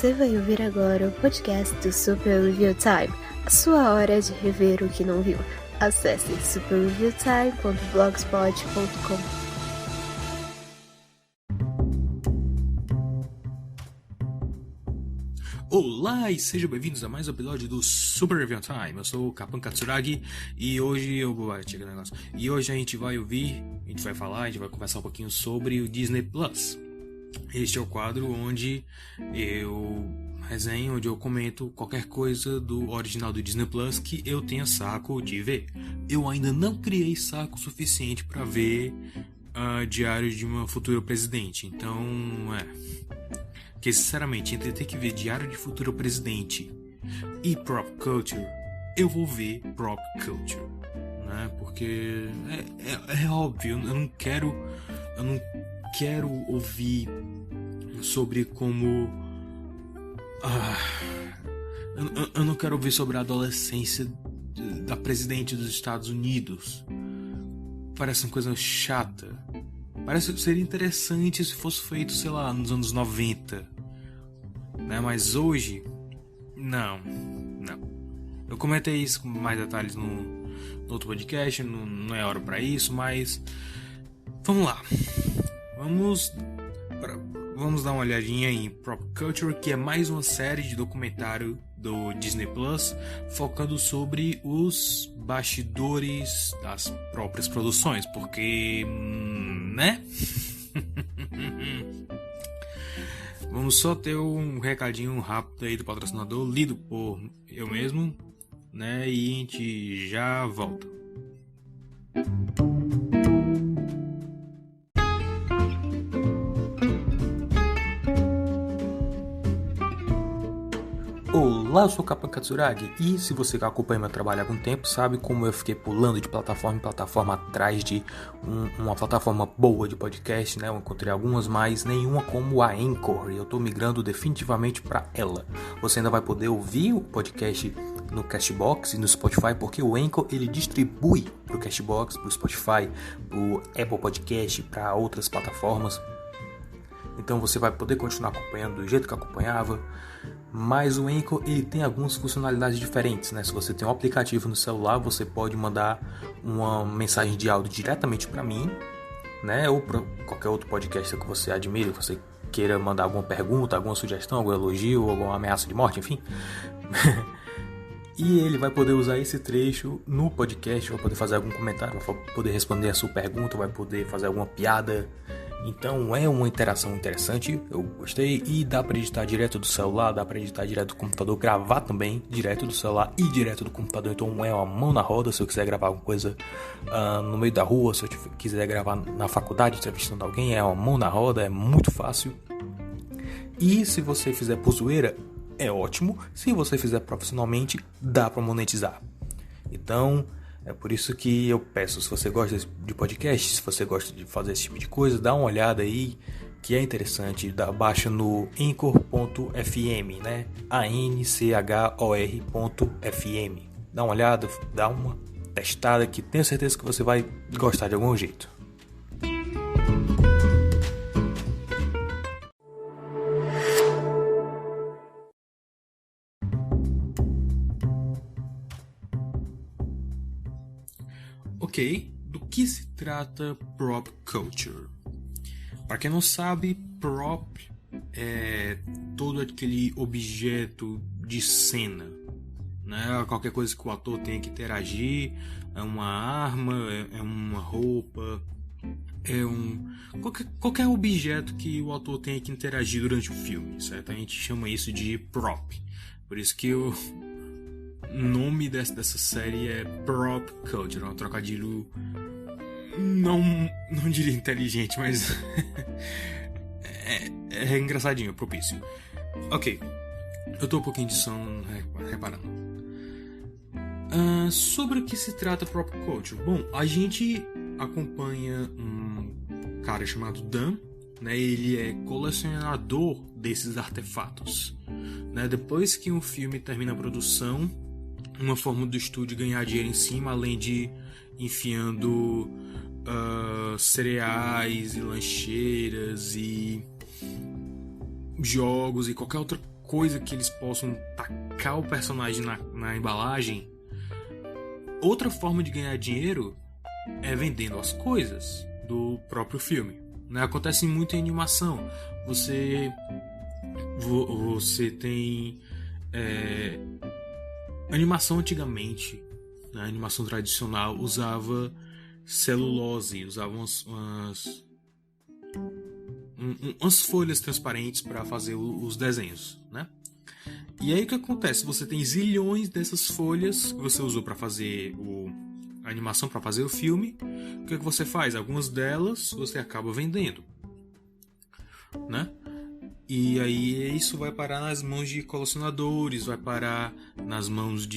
Você vai ouvir agora o podcast do Super Review Time, a sua hora de rever o que não viu. Acesse superreviewtime.blogspot.com. Olá e sejam bem-vindos a mais um episódio do Super Review Time. Eu sou o Kapan Katsuragi e hoje a gente vai conversar um pouquinho sobre o Disney Plus. Este é o quadro onde eu resenho, onde eu comento qualquer coisa do original do Disney Plus que eu tenha saco de ver. Eu ainda não criei saco suficiente para ver Diário de uma Futura Presidente, então porque sinceramente, entre ter que ver Diário de Futuro Presidente e Prop Culture, eu vou ver Prop Culture, né? Porque é óbvio, eu não quero ouvir sobre como eu não quero ouvir sobre a adolescência da presidente dos Estados Unidos. Parece uma coisa chata. Parece que seria interessante se fosse feito, sei lá, nos anos 90, né? Mas hoje, não. Eu comentei isso com mais detalhes no outro podcast, não é hora para isso, mas vamos lá. Vamos dar uma olhadinha em Prop Culture, que é mais uma série de documentário do Disney Plus, focando sobre os bastidores das próprias produções, porque, né? Vamos só ter um recadinho rápido aí do patrocinador, lido por eu mesmo, né? E a gente já volta. Olá, eu sou o Kapan Katsuragi e se você acompanha meu trabalho há algum tempo sabe como eu fiquei pulando de plataforma em plataforma atrás de uma plataforma boa de podcast, né? Eu encontrei algumas, mas nenhuma como a Anchor e eu estou migrando definitivamente para ela. Você ainda vai poder ouvir o podcast no Castbox e no Spotify, porque o Anchor ele distribui para o Castbox, para o Spotify, para o Apple Podcast, para outras plataformas. Então você vai poder continuar acompanhando do jeito que acompanhava. Mas o Anchor ele tem algumas funcionalidades diferentes, né? Se você tem um aplicativo no celular, você pode mandar uma mensagem de áudio diretamente para mim, né? Ou para qualquer outro podcast que você admire, que você queira mandar alguma pergunta, alguma sugestão, algum elogio, alguma ameaça de morte, enfim. E ele vai poder usar esse trecho no podcast, vai poder fazer algum comentário, vai poder responder a sua pergunta, vai poder fazer alguma piada. Então é uma interação interessante, eu gostei, e dá para editar direto do celular, dá para editar direto do computador, gravar também direto do celular e direto do computador, então é uma mão na roda. Se eu quiser gravar alguma coisa no meio da rua, se eu quiser gravar na faculdade entrevistando alguém, é uma mão na roda, é muito fácil. E se você fizer por zoeira, é ótimo. Se você fizer profissionalmente, dá para monetizar. Então é por isso que eu peço, se você gosta de podcast, se você gosta de fazer esse tipo de coisa, dá uma olhada aí, que é interessante, baixa no anchor.fm, né? anchor.fm. Dá uma olhada, dá uma testada, que tenho certeza que você vai gostar de algum jeito. Ok, do que se trata Prop Culture? Para quem não sabe, prop é todo aquele objeto de cena, né? Qualquer coisa que o ator tenha que interagir, é uma arma, é uma roupa, qualquer objeto que o ator tenha que interagir durante o filme, certo? A gente chama isso de prop. Por isso que o nome dessa série é Prop Culture, um trocadilho não diria inteligente, mas é engraçadinho, propício. Ok, eu tô um pouquinho de sono reparando. Sobre o que se trata Prop Culture? Bom, a gente acompanha um cara chamado Dan, né? Ele é colecionador desses artefatos, né? Depois que um filme termina a produção, uma forma do estúdio ganhar dinheiro em cima, além de enfiando cereais e lancheiras e jogos e qualquer outra coisa que eles possam tacar o personagem na embalagem. Outra forma de ganhar dinheiro é vendendo as coisas do próprio filme, né? Acontece muito em animação. Você tem animação antigamente, né? A animação tradicional usava celulose, usava umas folhas transparentes para fazer os desenhos, né? E aí o que acontece? Você tem zilhões dessas folhas que você usou para fazer a animação, para fazer o filme. O que você faz? Algumas delas você acaba vendendo, né? E aí isso vai parar nas mãos de colecionadores, vai parar nas mãos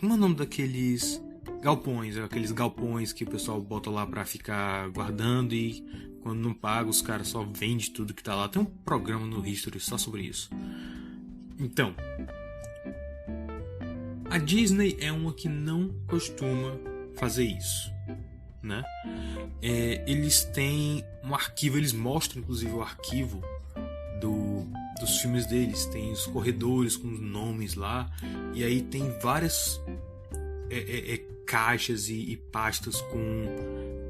como é o nome daqueles galpões? Aqueles galpões que o pessoal bota lá pra ficar guardando e quando não paga os caras só vendem tudo que tá lá. Tem um programa no History só sobre isso. Então, a Disney é uma que não costuma fazer isso, né? Eles têm um arquivo, eles mostram inclusive o arquivo dos filmes deles, tem os corredores com os nomes lá, e aí tem várias caixas e pastas com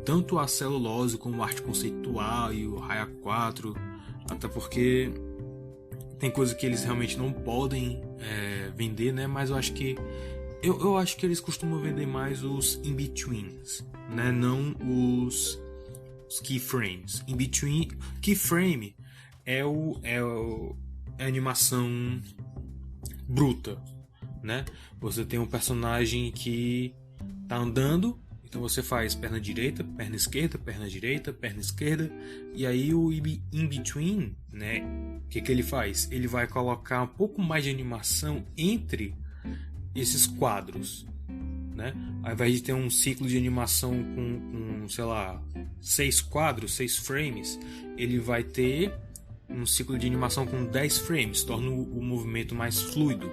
tanto a celulose como a arte conceitual e o raio A4, até porque tem coisa que eles realmente não podem vender, né? Mas eu acho que eles costumam vender mais os in-betweens, né? Não os keyframes. In-between, keyframe é a animação bruta, né? Você tem um personagem que tá andando, então você faz perna direita, perna esquerda, perna direita, perna esquerda, e aí o in-between, né? O que ele faz? Ele vai colocar um pouco mais de animação entre esses quadros, né? Ao invés de ter um ciclo de animação com sei lá, 6 quadros, 6 frames, ele vai ter um ciclo de animação com 10 frames, torna o movimento mais fluido,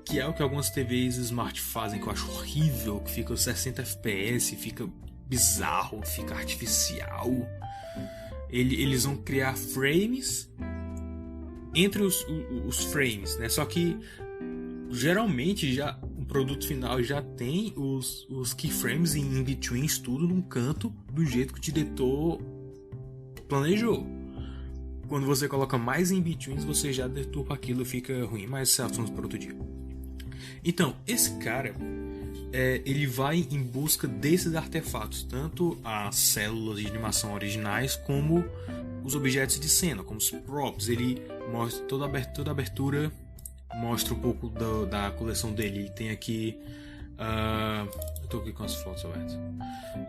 que é o que algumas TVs Smart fazem, que eu acho horrível, que fica 60 FPS, fica bizarro, fica artificial. Eles vão criar frames entre os frames, né? Só que geralmente já o produto final já tem os keyframes e in-betweens tudo num canto do jeito que o diretor planejou. Quando você coloca mais in-betweens, você já deturpa aquilo e fica ruim, mas isso é assunto para outro dia. Então, esse cara ele vai em busca desses artefatos, tanto as células de animação originais como os objetos de cena, como os props. Ele mostra toda a abertura, mostra um pouco da coleção dele. Ele tem aqui eu tô aqui com as fotos abertas.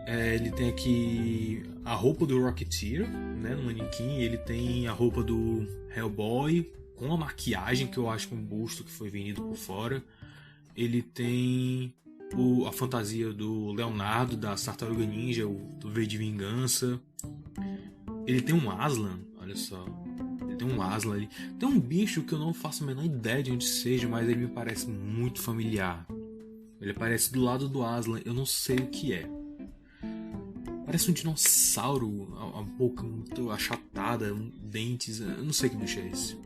Ele tem aqui a roupa do Rocketeer, né, no manequim. Ele tem a roupa do Hellboy com a maquiagem, que eu acho que é um busto que foi vendido por fora. Ele tem a fantasia do Leonardo, da Tartaruga Ninja, do V de Vingança. Ele tem um Aslan, olha só. Ele tem um Aslan ali. Tem um bicho que eu não faço a menor ideia de onde seja, mas ele me parece muito familiar. Ele aparece do lado do Aslan, eu não sei o que é. Parece um dinossauro, a boca muito achatada, dentes, eu não sei que bicho é esse.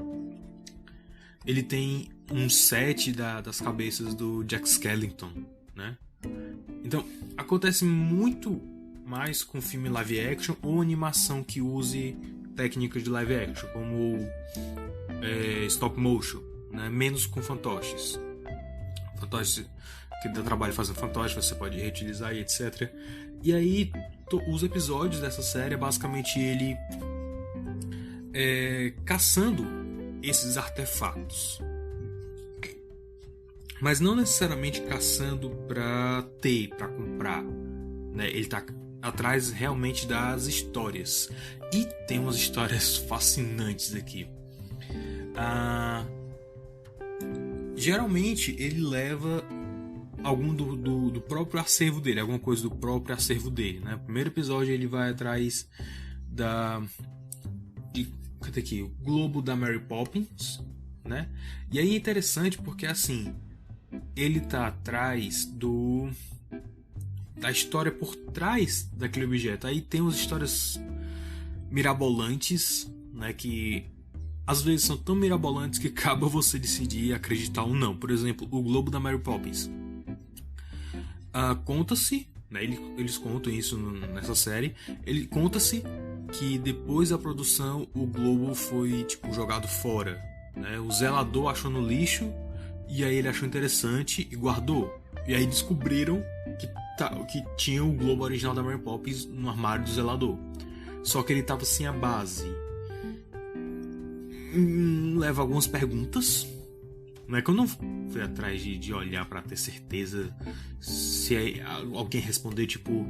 Ele tem um set das cabeças do Jack Skellington, né? Então, acontece muito mais com filme live action ou animação que use técnicas de live action, como stop motion, né? Menos com fantoches. Fantoches que dá trabalho fazendo fantoche, você pode reutilizar e etc. E aí, os episódios dessa série é basicamente ele caçando esses artefatos. Mas não necessariamente caçando para ter, para comprar, né? Ele tá atrás realmente das histórias. E tem umas histórias fascinantes aqui. Geralmente ele leva algum do próprio acervo dele, alguma coisa do próprio acervo dele, né? No primeiro episódio ele vai atrás cadê aqui? O Globo da Mary Poppins, né? E aí é interessante porque assim, ele tá atrás da história por trás daquele objeto. Aí tem umas histórias mirabolantes, né? Que às vezes são tão mirabolantes que acaba você decidir acreditar ou não. Por exemplo, o Globo da Mary Poppins. Conta-se, né, eles contam isso nessa série, conta-se que depois da produção o Globo foi tipo jogado fora, né? O zelador achou no lixo e aí ele achou interessante e guardou. E aí descobriram que tinha o Globo original da Mary Poppins no armário do zelador. Só que ele tava sem a base. Leva algumas perguntas. Não é que eu não fui atrás de olhar pra ter certeza se alguém responder, tipo,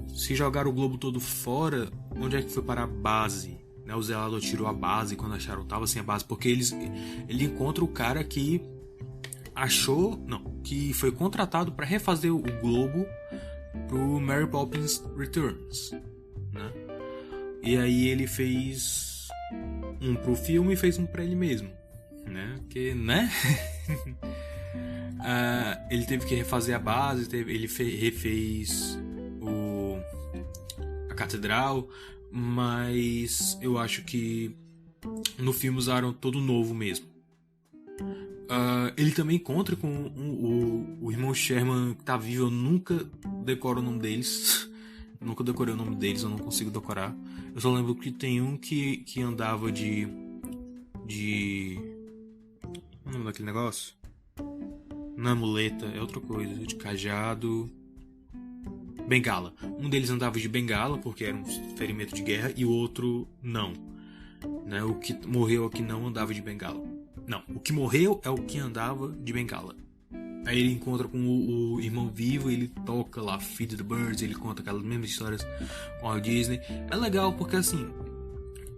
se jogaram o globo todo fora, onde é que foi para a base? Né? O zelador tirou a base quando acharam que tava sem a base, porque ele encontra o cara que que foi contratado para refazer o globo pro Mary Poppins Returns, né? E aí ele fez um pro filme e fez um pra ele mesmo, né? Que, né? Ele teve que refazer a base, ele refez a catedral, mas eu acho que no filme usaram todo novo mesmo. Ele também encontra com o irmão Sherman que tá vivo. Eu nunca decoro o nome deles. Nunca decorei o nome deles, eu não consigo decorar. Eu só lembro que tem um que andava de... Qual é o nome daquele negócio? Não é muleta, é outra coisa. De cajado... Bengala. Um deles andava de bengala, porque era um ferimento de guerra, e o outro não. Né? O que morreu aqui não andava de bengala. Não, o que morreu é o que andava de bengala. Aí ele encontra com o irmão vivo, ele toca lá Feed the Birds, ele conta aquelas mesmas histórias com a Disney. É legal porque assim,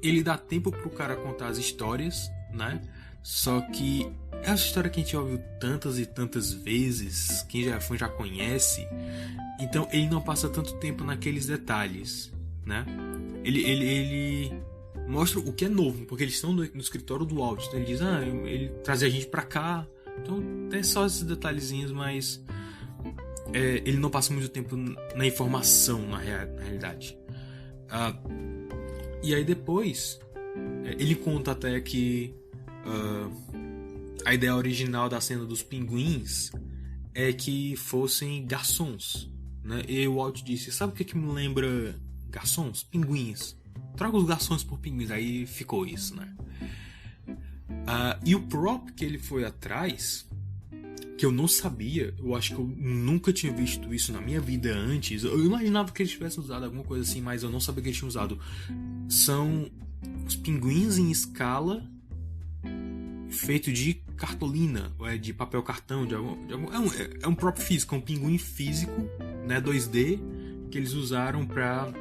ele dá tempo pro cara contar as histórias, né? Só que essa história que a gente ouviu tantas e tantas vezes, quem já foi já conhece, então ele não passa tanto tempo naqueles detalhes, né? Ele mostra o que é novo, porque eles estão no escritório do Walt, então ele diz, ele traz a gente pra cá. Então tem só esses detalhezinhos, mas ele não passa muito tempo na informação, na realidade. E aí depois ele conta até que a ideia original da cena dos pinguins é que fossem garçons, né? E o Walt disse, sabe o que me lembra garçons? Pinguins. Traga os garçons por pinguins. Aí ficou isso, né? E o prop que ele foi atrás, que eu não sabia, eu acho que eu nunca tinha visto isso na minha vida antes. Eu imaginava que eles tivessem usado alguma coisa assim, mas eu não sabia que eles tinham usado. São os pinguins em escala, feito de cartolina, ou de papel cartão, é um prop físico, é um pinguim físico, né, 2D, que eles usaram para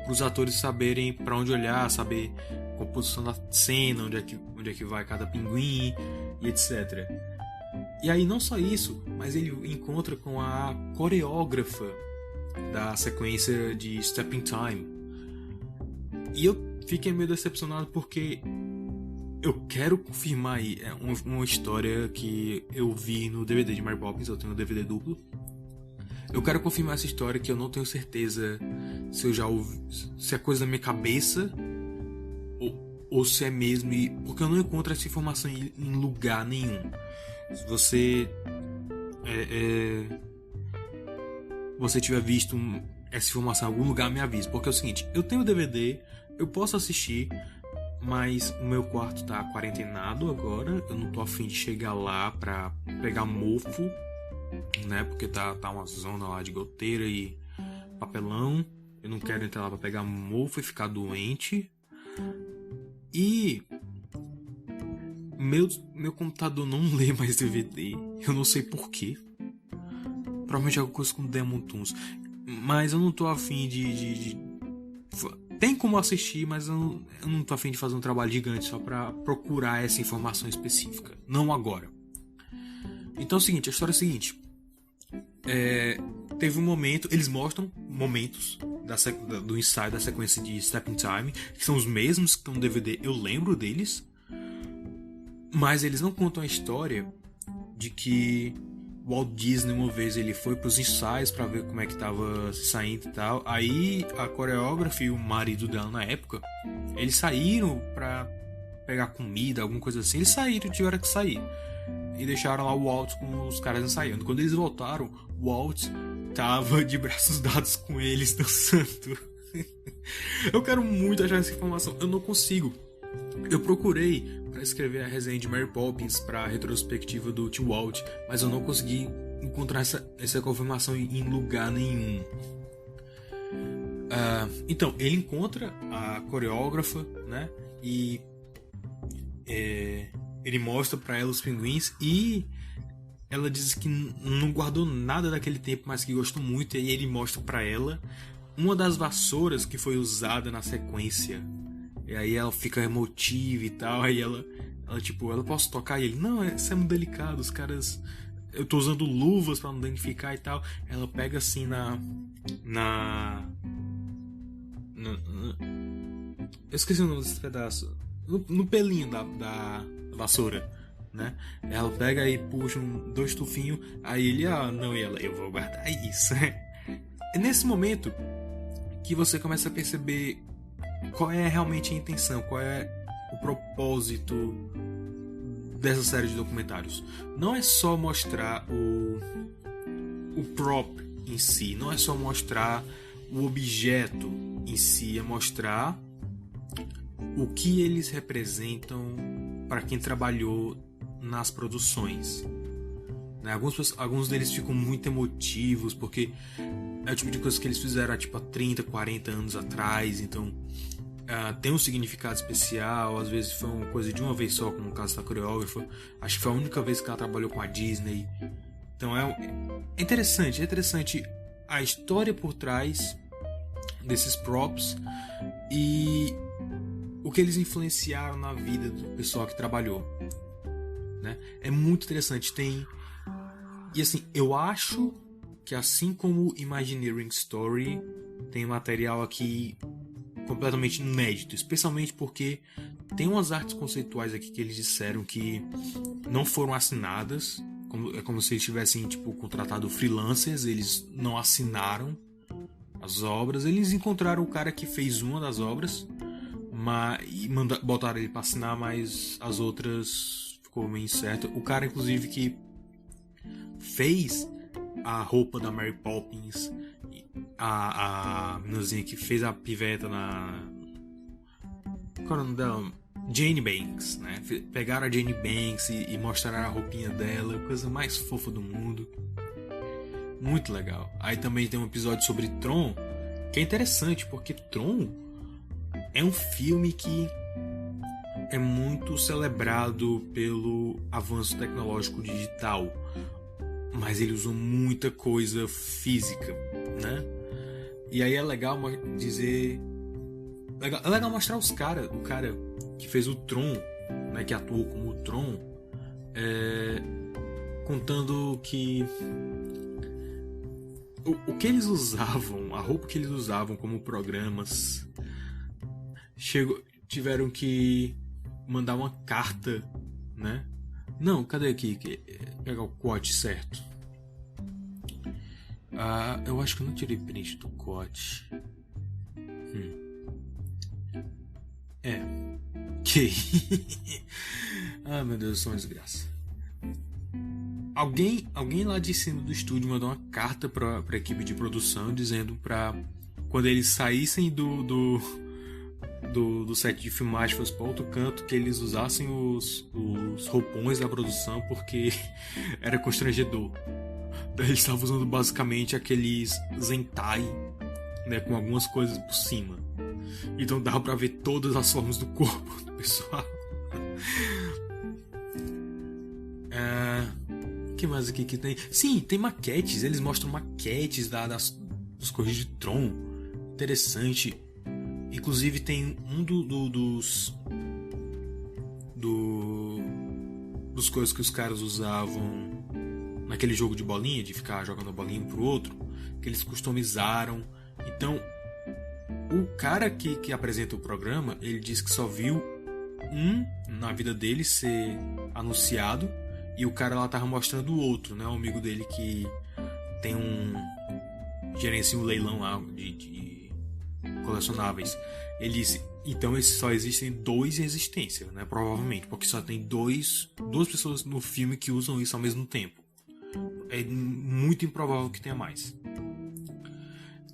os atores saberem para onde olhar, saber a composição da cena, onde é que vai cada pinguim e etc. E aí não só isso, mas ele encontra com a coreógrafa da sequência de Step in Time. E eu fiquei meio decepcionado porque eu quero confirmar aí uma história que eu vi no DVD de Mary Poppins, eu tenho um DVD duplo. Eu quero confirmar essa história que eu não tenho certeza se eu já ouvi, se é coisa da minha cabeça ou se é mesmo, porque eu não encontro essa informação em lugar nenhum. Se você você tiver visto essa informação em algum lugar, me avise, porque é o seguinte, eu tenho o DVD, eu posso assistir, mas o meu quarto tá quarentenado agora, eu não tô afim de chegar lá pra pegar mofo, né, porque tá uma zona lá de goteira e papelão, eu não quero entrar lá pra pegar mofo e ficar doente. E meu computador não lê mais DVD, eu não sei porquê, provavelmente é alguma coisa com Demon Toons, mas eu não tô afim de tem como assistir, mas eu não tô afim de fazer um trabalho gigante só pra procurar essa informação específica, não agora. Então é o seguinte, a história é a seguinte, teve um momento, eles mostram momentos do ensaio da sequência de Step in Time, que são os mesmos que estão no DVD, eu lembro deles, mas eles não contam a história de que o Walt Disney uma vez ele foi para os ensaios para ver como é que tava saindo e tal, aí a coreógrafa e o marido dela na época, eles saíram para pegar comida, alguma coisa assim. Eles saíram, tiveram que sair. E deixaram lá o Walt com os caras ensaiando. Quando eles voltaram, o Walt tava de braços dados com eles dançando. Eu quero muito achar essa informação. Eu não consigo. Eu procurei para escrever a resenha de Mary Poppins para a retrospectiva do Tim Walt, mas eu não consegui encontrar essa confirmação em lugar nenhum. Então, ele encontra a coreógrafa, né? E ele mostra para ela os pinguins e ela diz que não guardou nada daquele tempo, mas que gostou muito. E aí ele mostra para ela uma das vassouras que foi usada na sequência. E aí ela fica emotiva e tal. Aí ela tipo, ela posso tocar? E ele, não, isso é muito delicado, os caras... Eu tô usando luvas pra não danificar e tal. Ela pega assim eu esqueci o nome desse pedaço. No pelinho da vassoura, né? Ela pega e puxa dois tufinhos. Aí ele, não, e ela, eu vou guardar isso. É nesse momento que você começa a perceber qual é realmente a intenção, qual é o propósito dessa série de documentários. Não é só mostrar o prop em si, não é só mostrar o objeto em si, é mostrar o que eles representam para quem trabalhou nas produções. Né? Alguns deles ficam muito emotivos, porque é o tipo de coisa que eles fizeram há 30, 40 anos atrás, então tem um significado especial. Às vezes foi uma coisa de uma vez só, como no caso da coreógrafa. Acho que foi a única vez que ela trabalhou com a Disney. Então é interessante a história por trás desses props e o que eles influenciaram na vida do pessoal que trabalhou, né? É muito interessante. E assim, eu acho que assim como Imagineering Story, tem material aqui completamente inédito, especialmente porque tem umas artes conceituais aqui que eles disseram que não foram assinadas, é como se eles tivessem contratado freelancers. Eles não assinaram as obras, eles encontraram o cara que fez uma das obras e botaram ele para assinar, mas as outras ficou meio incerto. O cara inclusive que fez a roupa da Mary Poppins, a meninazinha que fez a piveta qual é o nome dela? Jane Banks, né? Pegaram a Jane Banks e mostraram a roupinha dela, coisa mais fofa do mundo. Muito legal. Aí também tem um episódio sobre Tron, que é interessante, porque Tron é um filme que é muito celebrado pelo avanço tecnológico digital, mas ele usou muita coisa física, né? E aí é legal dizer... É legal mostrar o cara que fez o Tron, né, que atuou como o Tron, contando que o que eles usavam, a roupa que eles usavam como programas, tiveram que mandar uma carta, né? Não, cadê aqui? Pegar o quote certo. Eu acho que eu não tirei print do quote. Ok. Meu Deus, eu sou uma desgraça. Alguém lá de cima do estúdio mandou uma carta pra equipe de produção dizendo pra quando eles saíssem do set de filmagem, fosse pra outro canto, que eles usassem os roupões da produção, porque era constrangedor. Eles estavam usando basicamente aqueles Zentai, né, com algumas coisas por cima. Então dava pra ver todas as formas do corpo do pessoal. O que mais aqui que tem? Sim, tem maquetes. Eles mostram maquetes dos Correios de Tron. Interessante. Inclusive tem um dos coisas que os caras usavam naquele jogo de bolinha, de ficar jogando a bolinha um pro outro, que eles customizaram. Então, o cara que apresenta o programa, ele diz que só viu na vida dele ser anunciado, e o cara lá tava mostrando o outro, né? Um amigo dele que tem gerencia um leilão lá de colecionáveis. Ele disse, Então só existem 2 em existência, né? Provavelmente, porque só tem duas pessoas no filme que usam isso ao mesmo tempo. É muito improvável que tenha mais.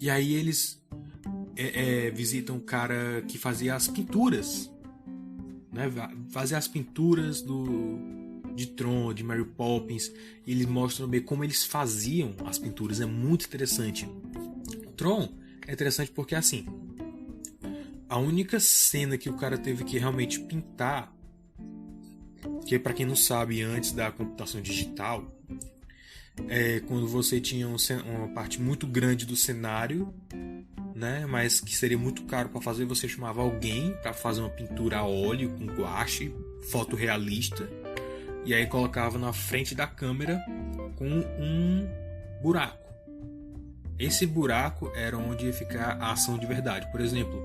E aí eles visitam o cara que fazia as pinturas, né? Fazia as pinturas de Tron, de Mary Poppins. E eles mostram bem como eles faziam as pinturas. É muito interessante. Tron é interessante porque assim, a única cena que o cara teve que realmente pintar, que para quem não sabe, antes da computação digital, é quando você tinha uma parte muito grande do cenário, né, mas que seria muito caro para fazer, você chamava alguém para fazer uma pintura a óleo com guache, fotorrealista, e aí colocava na frente da câmera com um buraco. Esse buraco era onde ia ficar a ação de verdade. Por exemplo,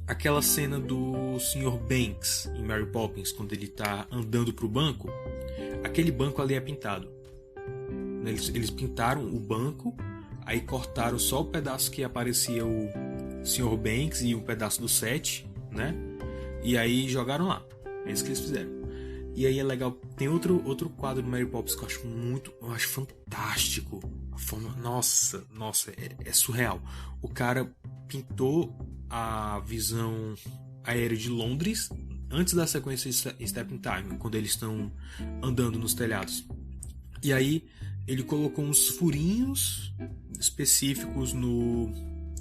aquela cena do Sr. Banks em Mary Poppins, quando ele está andando para o banco, aquele banco ali é pintado. Eles pintaram o banco, aí cortaram só o pedaço que aparecia o Sr. Banks e um pedaço do set, né? E aí jogaram lá. É isso que eles fizeram. E aí é legal. Tem outro quadro do Mary Poppins que eu acho fantástico. A forma, nossa, é surreal. O cara pintou a visão aérea de Londres antes da sequência Step in Time, quando eles estão andando nos telhados. E aí ele colocou uns furinhos específicos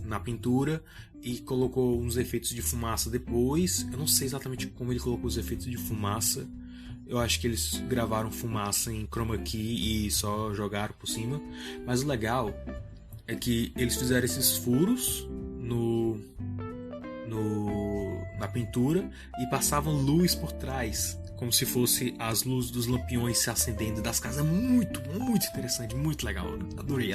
na pintura e colocou uns efeitos de fumaça depois. Eu não sei exatamente como ele colocou os efeitos de fumaça. Eu acho que eles gravaram fumaça em chroma key e só jogaram por cima. Mas o legal é que eles fizeram esses furos na pintura e passavam luz por trás, como se fosse as luzes dos lampiões se acendendo das casas. Muito, muito interessante, muito legal. Adorei.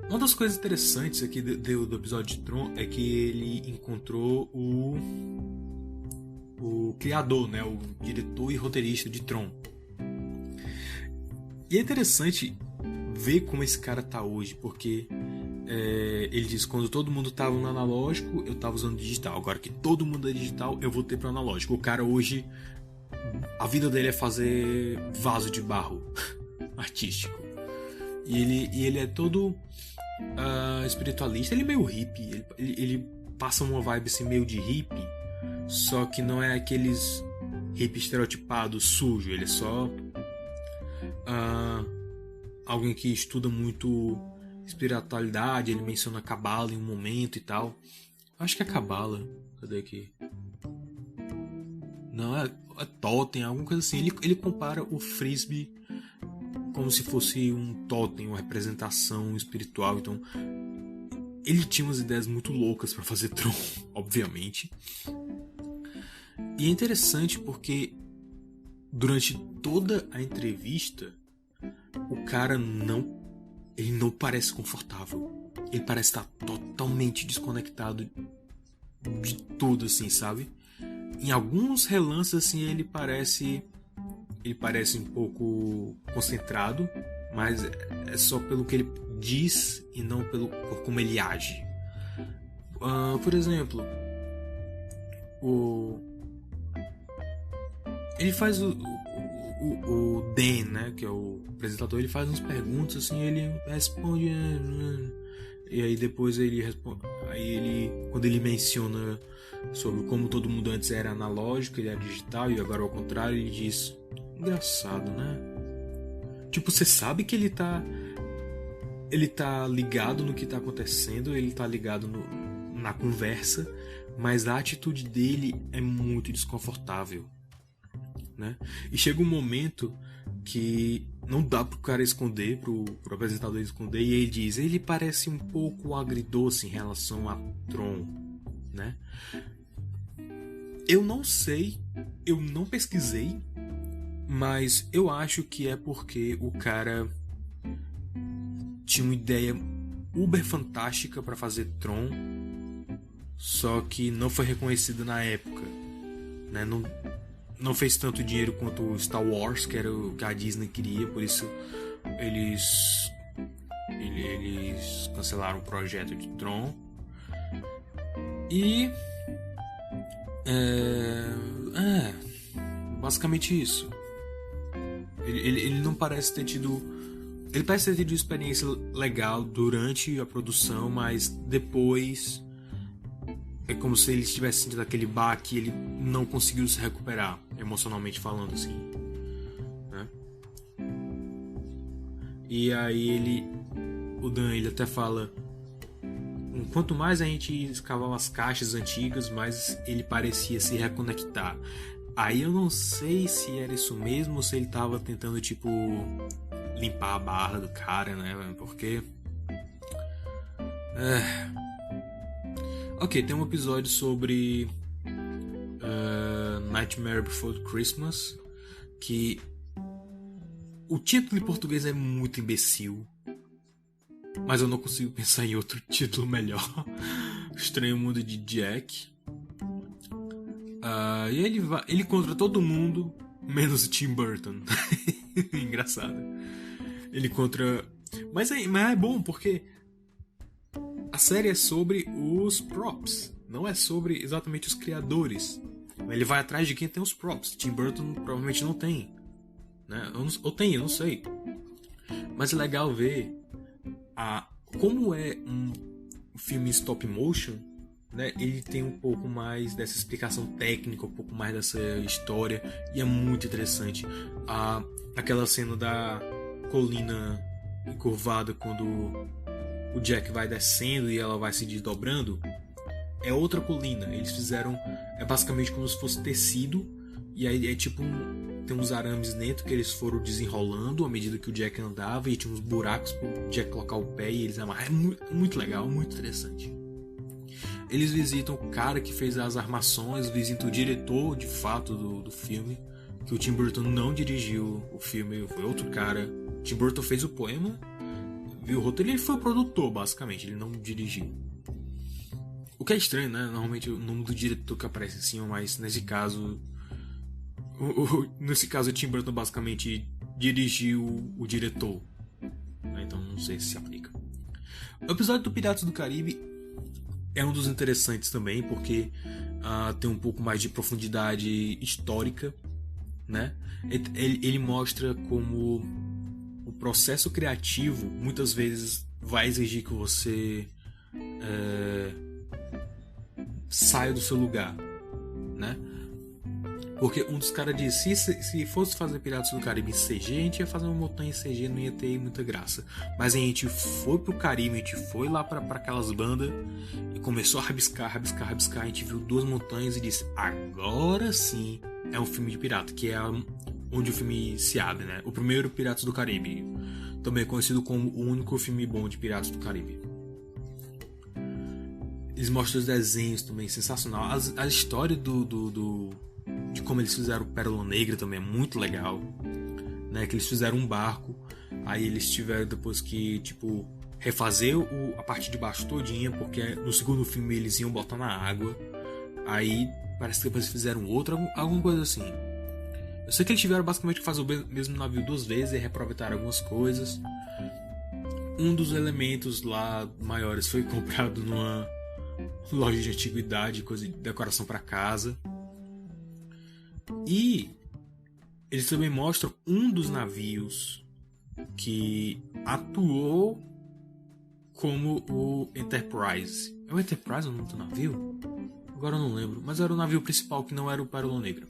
Uma das coisas interessantes aqui do episódio de Tron é que ele encontrou o criador, né, o diretor e roteirista de Tron. E é interessante ver como esse cara tá hoje, porque ele diz: quando todo mundo tava no analógico, eu tava usando digital. Agora que todo mundo é digital, eu vou ter pro analógico. O cara hoje, a vida dele é fazer vaso de barro artístico. E ele é todo espiritualista. Ele é meio hippie. Ele passa uma vibe assim, meio de hippie. Só que não é aqueles hippie estereotipado, sujo. Ele é só alguém que estuda muito espiritualidade. Ele menciona a Cabala em um momento e tal. Acho que é Cabala. Cadê aqui? Não, é Totem, alguma coisa assim. Ele compara o frisbee como se fosse um totem, uma representação espiritual. Então, ele tinha umas ideias muito loucas para fazer Tron, obviamente. E é interessante porque durante toda a entrevista o cara não parece confortável. Ele parece estar totalmente desconectado de tudo, assim, sabe? Em alguns relances, assim, ele parece um pouco concentrado, mas é só pelo que ele diz e não por como ele age. Por exemplo, ele faz o Dan, né, que é o apresentador, ele faz umas perguntas assim, ele responde, e aí depois ele responde, quando ele menciona sobre como todo mundo antes era analógico, ele era digital e agora ao contrário, ele diz: engraçado, né? Tipo, você sabe que ele tá ligado no que tá acontecendo, ele tá ligado na conversa, mas a atitude dele é muito desconfortável, né? E chega um momento que não dá pro cara esconder, pro apresentador esconder, e ele diz: ele parece um pouco agridoce em relação a Tron, né? Eu não sei, eu não pesquisei, mas eu acho que é porque o cara tinha uma ideia uber fantástica para fazer Tron, só que não foi reconhecida na época, né? Não fez tanto dinheiro quanto Star Wars, que era o que a Disney queria, por isso eles Eles cancelaram o projeto de Tron. E basicamente isso. Ele não parece ter tido. Ele parece ter tido uma experiência legal durante a produção, mas depois é como se ele estivesse sentindo aquele baque e ele não conseguiu se recuperar, emocionalmente falando, assim, né? E aí o Dan, ele até fala: quanto mais a gente escavava as caixas antigas, mais ele parecia se reconectar. Aí eu não sei se era isso mesmo ou se ele tava tentando, tipo, limpar a barra do cara, né? Porque... Ok, tem um episódio sobre Nightmare Before Christmas, que o título em português é muito imbecil, mas eu não consigo pensar em outro título melhor. O Estranho Mundo de Jack. E ele encontra todo mundo, menos o Tim Burton. Engraçado. Ele encontra... Mas é bom, porque a série é sobre os props, não é sobre exatamente os criadores. Ele vai atrás de quem tem os props. Tim Burton provavelmente não tem, né? Ou tem, eu não sei. Mas é legal ver como é um filme stop motion, né? Ele tem um pouco mais dessa explicação técnica, um pouco mais dessa história, e é muito interessante. Aquela cena da colina encurvada, quando o Jack vai descendo e ela vai se desdobrando, é outra colina. Eles fizeram, é basicamente como se fosse tecido, e aí é tipo tem uns arames dentro que eles foram desenrolando à medida que o Jack andava, e tinha uns buracos pro Jack colocar o pé e eles amarrar. É muito legal, muito interessante. Eles visitam o cara que fez as armações, visitam o diretor de fato do filme, que o Tim Burton não dirigiu o filme, foi outro cara. O Tim Burton fez o poema, viu o roteiro, ele foi o produtor, basicamente, ele não dirigiu. O que é estranho, né? Normalmente o nome do diretor que aparece em cima, mas nesse caso o Tim Burton basicamente dirigiu o diretor, né? Então não sei se aplica. O episódio do Piratas do Caribe é um dos interessantes também, porque tem um pouco mais de profundidade histórica, né? Ele mostra como o processo criativo muitas vezes vai exigir que você saia do seu lugar, né? Porque um dos caras disse, se fosse fazer Piratas do Caribe em CG, a gente ia fazer uma montanha em CG, não ia ter muita graça. Mas a gente foi pro Caribe, a gente foi lá pra aquelas bandas e começou a rabiscar. A gente viu duas montanhas e disse: agora sim é um filme de pirata, que é onde o filme se abre, né? O primeiro Piratas do Caribe, também conhecido como o único filme bom de Piratas do Caribe. Eles mostram os desenhos também, sensacional. A história de como eles fizeram o Pérola Negra também é muito legal, né? Que eles fizeram um barco, aí eles tiveram depois que, tipo, refazer a parte de baixo todinha, porque no segundo filme eles iam botar na água. Aí parece que depois fizeram outro, alguma coisa assim. Eu sei que eles tiveram basicamente que fazer o mesmo navio duas vezes e reaproveitar algumas coisas. Um dos elementos lá maiores foi comprado numa loja de antiguidade, coisa de decoração para casa. E eles também mostram um dos navios que atuou como o Enterprise. É o Enterprise o nome do navio? Agora eu não lembro, mas era o navio principal que não era o Pérola Negra.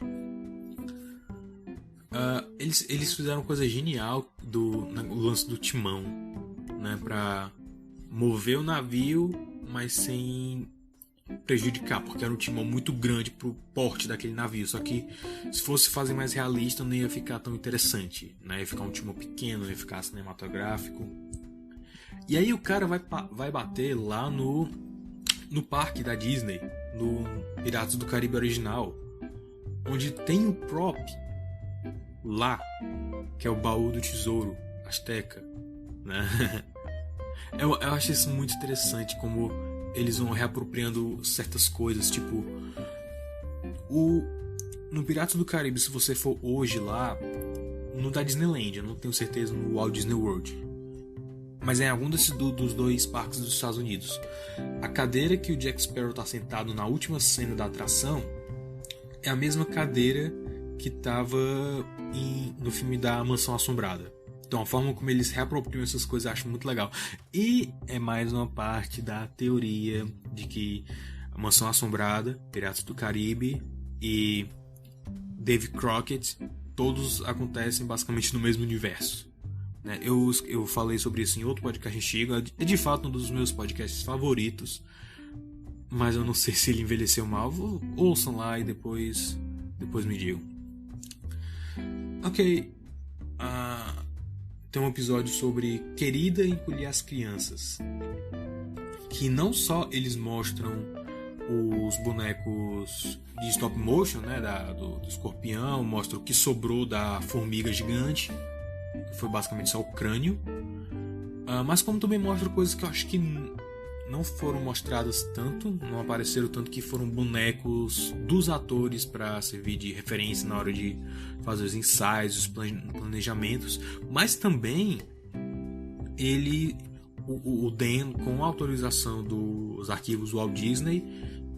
Eles fizeram coisa genial o lance do timão, né, pra mover o navio, mas sem prejudicar, porque era um timão muito grande pro porte daquele navio. Só que se fosse fazer mais realista, não ia ficar tão interessante, né? Ia ficar um timão pequeno, ia ficar cinematográfico. E aí o cara vai bater lá no parque da Disney, no Piratas do Caribe original, onde tem o prop lá, que é o baú do tesouro Azteca, né? Eu acho isso muito interessante, como eles vão reapropriando certas coisas, tipo no Piratas do Caribe, se você for hoje lá, no da Disneyland, eu não tenho certeza no Walt Disney World, mas é em algum dos dois parques dos Estados Unidos. A cadeira que o Jack Sparrow tá sentado na última cena da atração é a mesma cadeira que estava no filme da Mansão Assombrada. Então a forma como eles reapropriam essas coisas eu acho muito legal. E é mais uma parte da teoria de que a Mansão Assombrada, Piratas do Caribe e Davy Crockett, todos acontecem basicamente no mesmo universo. Eu falei sobre isso em outro podcast antigo. É de fato um dos meus podcasts favoritos, mas eu não sei se ele envelheceu mal. Ouçam lá e depois me digam. Ok, tem um episódio sobre Querida Encolher as Crianças, que não só eles mostram os bonecos de stop motion, né, do escorpião, mostra o que sobrou da formiga gigante, que foi basicamente só o crânio, mas como também mostra coisas que eu acho que não foram mostradas tanto, não apareceram tanto, que foram bonecos dos atores para servir de referência na hora de fazer os ensaios, os planejamentos, mas também o Dan, com a autorização dos arquivos Walt Disney,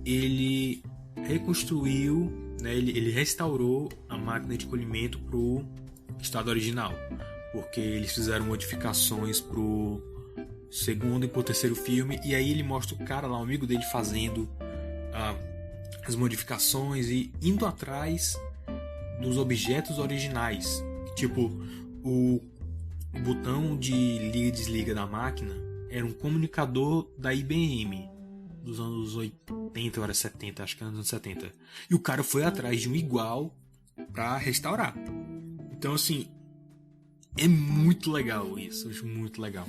ele reconstruiu, né, ele restaurou a máquina de colhimento pro estado original, porque eles fizeram modificações pro segundo e pro terceiro filme, e aí ele mostra o cara lá, o amigo dele, fazendo as modificações e indo atrás dos objetos originais, tipo o botão de liga e desliga da máquina era um comunicador da IBM dos anos 80 ou era 70, acho que era nos anos 70, e o cara foi atrás de um igual pra restaurar. Então assim, é muito legal isso, acho muito legal.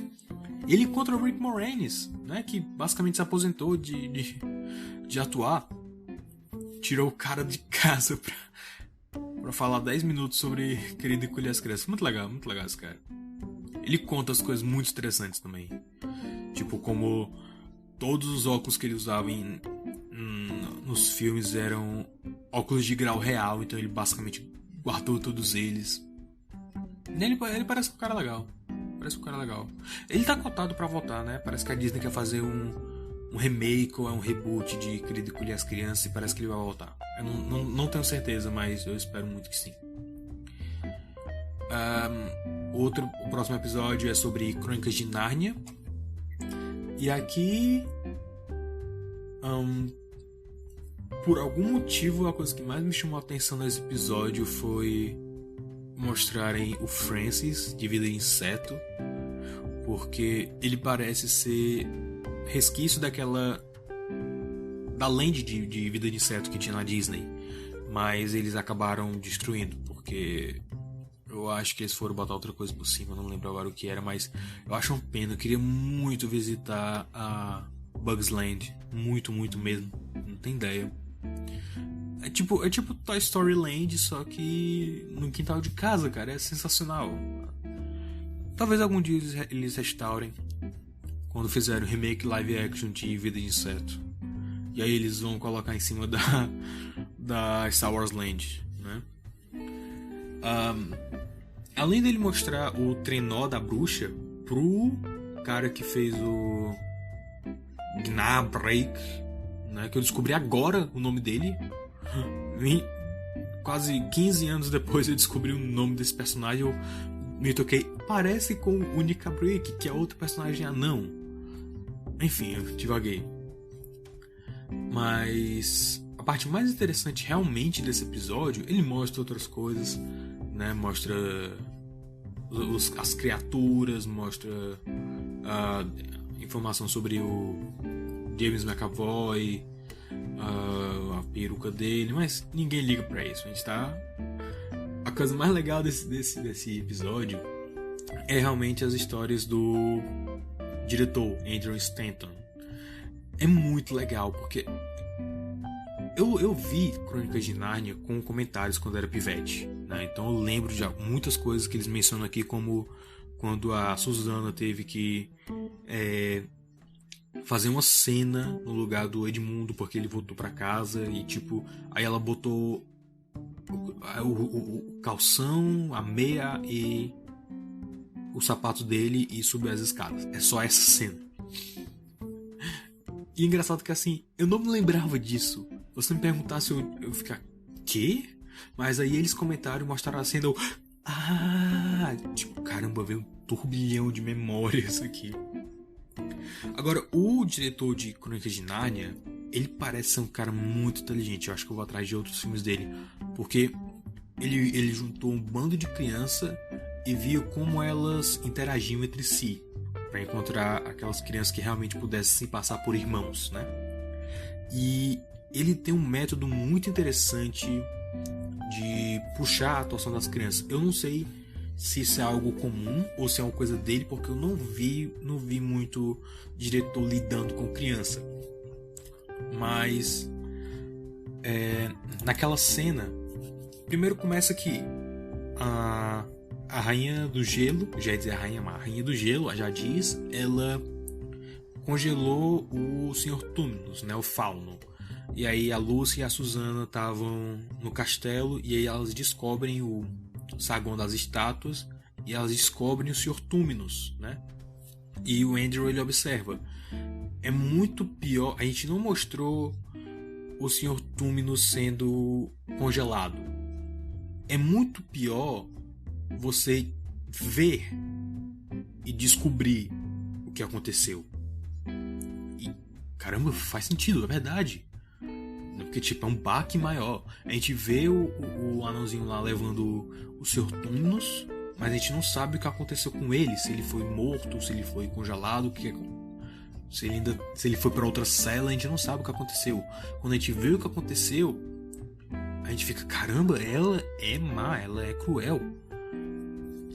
Ele encontra o Rick Moranis, né, que basicamente se aposentou de atuar, tirou o cara de casa pra falar 10 minutos sobre Querida Encolher as Crianças. Muito legal esse cara. Ele conta as coisas muito interessantes também, tipo como todos os óculos que ele usava nos filmes eram óculos de grau real, então ele basicamente guardou todos eles. Ele parece um cara legal. Ele tá cotado pra voltar, né? Parece que a Disney quer fazer um remake ou um reboot de Querida Encolher as Crianças, e parece que ele vai voltar. Eu não tenho certeza, mas eu espero muito que sim. O próximo episódio é sobre Crônicas de Nárnia. E aqui, por algum motivo, a coisa que mais me chamou a atenção nesse episódio foi mostrarem o Francis de Vida de Inseto, porque ele parece ser resquício da land de Vida de Inseto que tinha na Disney, mas eles acabaram destruindo, porque eu acho que eles foram botar outra coisa por cima, não lembro agora o que era, mas eu acho uma pena. Eu queria muito visitar a Bugs Land, muito mesmo, não tem ideia. É tipo Toy Story Land, só que no quintal de casa, cara. É sensacional. Talvez algum dia eles restaurem, quando fizerem o remake live action de Vida de Inseto. E aí eles vão colocar em cima da Star Wars Land, né? Além dele mostrar o trenó da bruxa pro cara que fez o Gnabreak, né, que eu descobri agora o nome dele. Quase 15 anos depois eu descobri o nome desse personagem. Eu me toquei, parece com o Unica Break, que é outro personagem anão. Enfim, eu divaguei. Mas a parte mais interessante realmente desse episódio, ele mostra outras coisas, né? Mostra as criaturas, mostra informação sobre o James McAvoy, a peruca dele, mas ninguém liga pra isso. A gente tá... A coisa mais legal desse episódio é realmente as histórias do diretor Andrew Stanton. É muito legal, porque eu vi Crônicas de Nárnia com comentários quando era pivete, né? Então eu lembro de muitas coisas que eles mencionam aqui, como quando a Susana teve que fazer uma cena no lugar do Edmundo porque ele voltou pra casa, e tipo, aí ela botou o calção, a meia e o sapato dele e subir as escadas. É só essa cena. E engraçado que assim, eu não me lembrava disso. Você me perguntasse, eu ficar, quê? Mas aí eles comentaram e mostraram a cena, eu, tipo, caramba, veio um turbilhão de memórias aqui. Agora, o diretor de Crônicas de Nárnia, ele parece ser um cara muito inteligente. Eu acho que eu vou atrás de outros filmes dele, porque ele juntou um bando de criança e viu como elas interagiam entre si, para encontrar aquelas crianças que realmente pudessem se passar por irmãos, né? E ele tem um método muito interessante de puxar a atuação das crianças. Eu não sei se isso é algo comum ou se é uma coisa dele, porque eu não vi muito diretor lidando com criança. Mas naquela cena, primeiro começa que a Rainha do Gelo, já ia dizer a Rainha do Gelo, a Jadis, ela congelou o Sr. Túminos, né, o Fauno. E aí a Lúcia e a Susana estavam no castelo e aí elas descobrem o saguão das estátuas e elas descobrem o Sr. Túminos, né? E o Andrew, ele observa. É muito pior, a gente não mostrou o Sr. Túminos sendo congelado. É muito pior você ver e descobrir o que aconteceu. E caramba, faz sentido, é verdade. Porque tipo, é um baque maior. A gente vê o anãozinho lá levando o Sr. Túminos, mas a gente não sabe o que aconteceu com ele. Se ele foi morto, se ele foi congelado, se ele foi para outra cela, a gente não sabe o que aconteceu. Quando a gente vê o que aconteceu, a gente fica, caramba, ela é má, ela é cruel.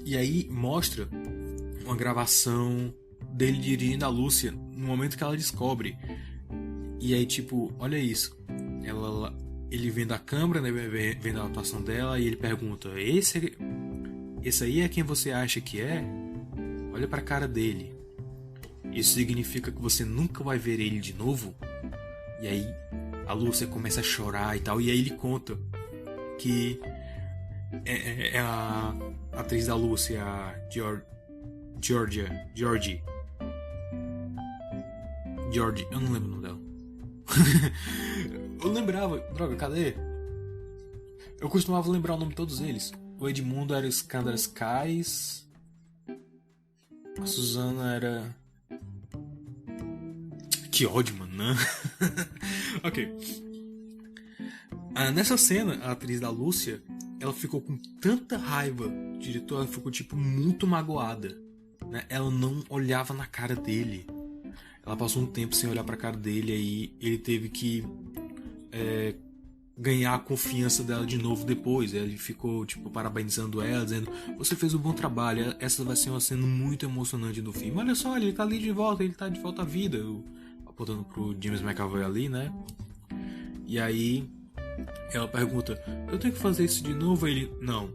E aí mostra uma gravação dele dirigindo a Lúcia no momento que ela descobre. E aí tipo, olha isso. Ele vendo a câmera, né, vendo a atuação dela, e ele pergunta, esse aí é quem você acha que é? Olha pra cara dele. Isso significa que você nunca vai ver ele de novo? E aí a Lúcia começa a chorar e tal, e aí ele conta que é a atriz da Lúcia, a Georgie, eu não lembro o nome dela. Eu lembrava, droga, cadê? Eu costumava lembrar o nome de todos eles. O Edmundo era Skander Skies, a Susana era... Que ódio, mano, né? Ok. Nessa cena, a atriz da Lúcia, ela ficou com tanta raiva do diretor, ela ficou tipo muito magoada, né? Ela não olhava na cara dele. Ela passou um tempo sem olhar pra cara dele, aí ele teve que ganhar a confiança dela de novo depois. Ele ficou tipo parabenizando ela, dizendo, você fez um bom trabalho, essa vai ser uma cena muito emocionante do filme. Olha só, ele tá ali de volta, ele tá de volta à vida. Apontando pro James McAvoy ali, né? E aí ela pergunta, eu tenho que fazer isso de novo? Aí ele, não,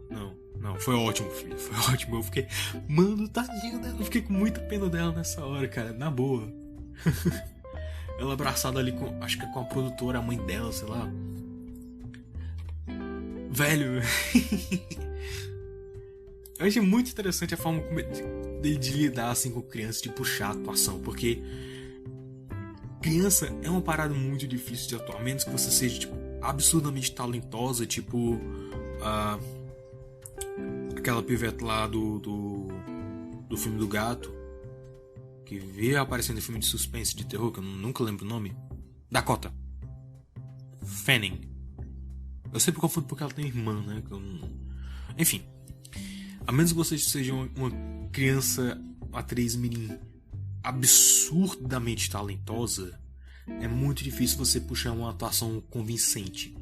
foi ótimo, filho, foi ótimo. Eu fiquei, mano, tadinho dela, eu fiquei com muita pena dela nessa hora, cara, na boa. Ela abraçada ali com, acho que com a produtora, a mãe dela, sei lá. Velho. Eu achei muito interessante a forma dele de lidar assim com criança, de puxar a atuação, porque criança é uma parada muito difícil de atuar, a menos que você seja tipo absurdamente talentosa, tipo aquela pivete lá do filme do gato, que veio aparecendo em filme de suspense, de terror, que eu nunca lembro o nome. Dakota Fanning. Eu sempre confundo porque ela tem irmã, né? Enfim, a menos que você seja uma criança, atriz menina absurdamente talentosa, é muito difícil você puxar uma atuação convincente.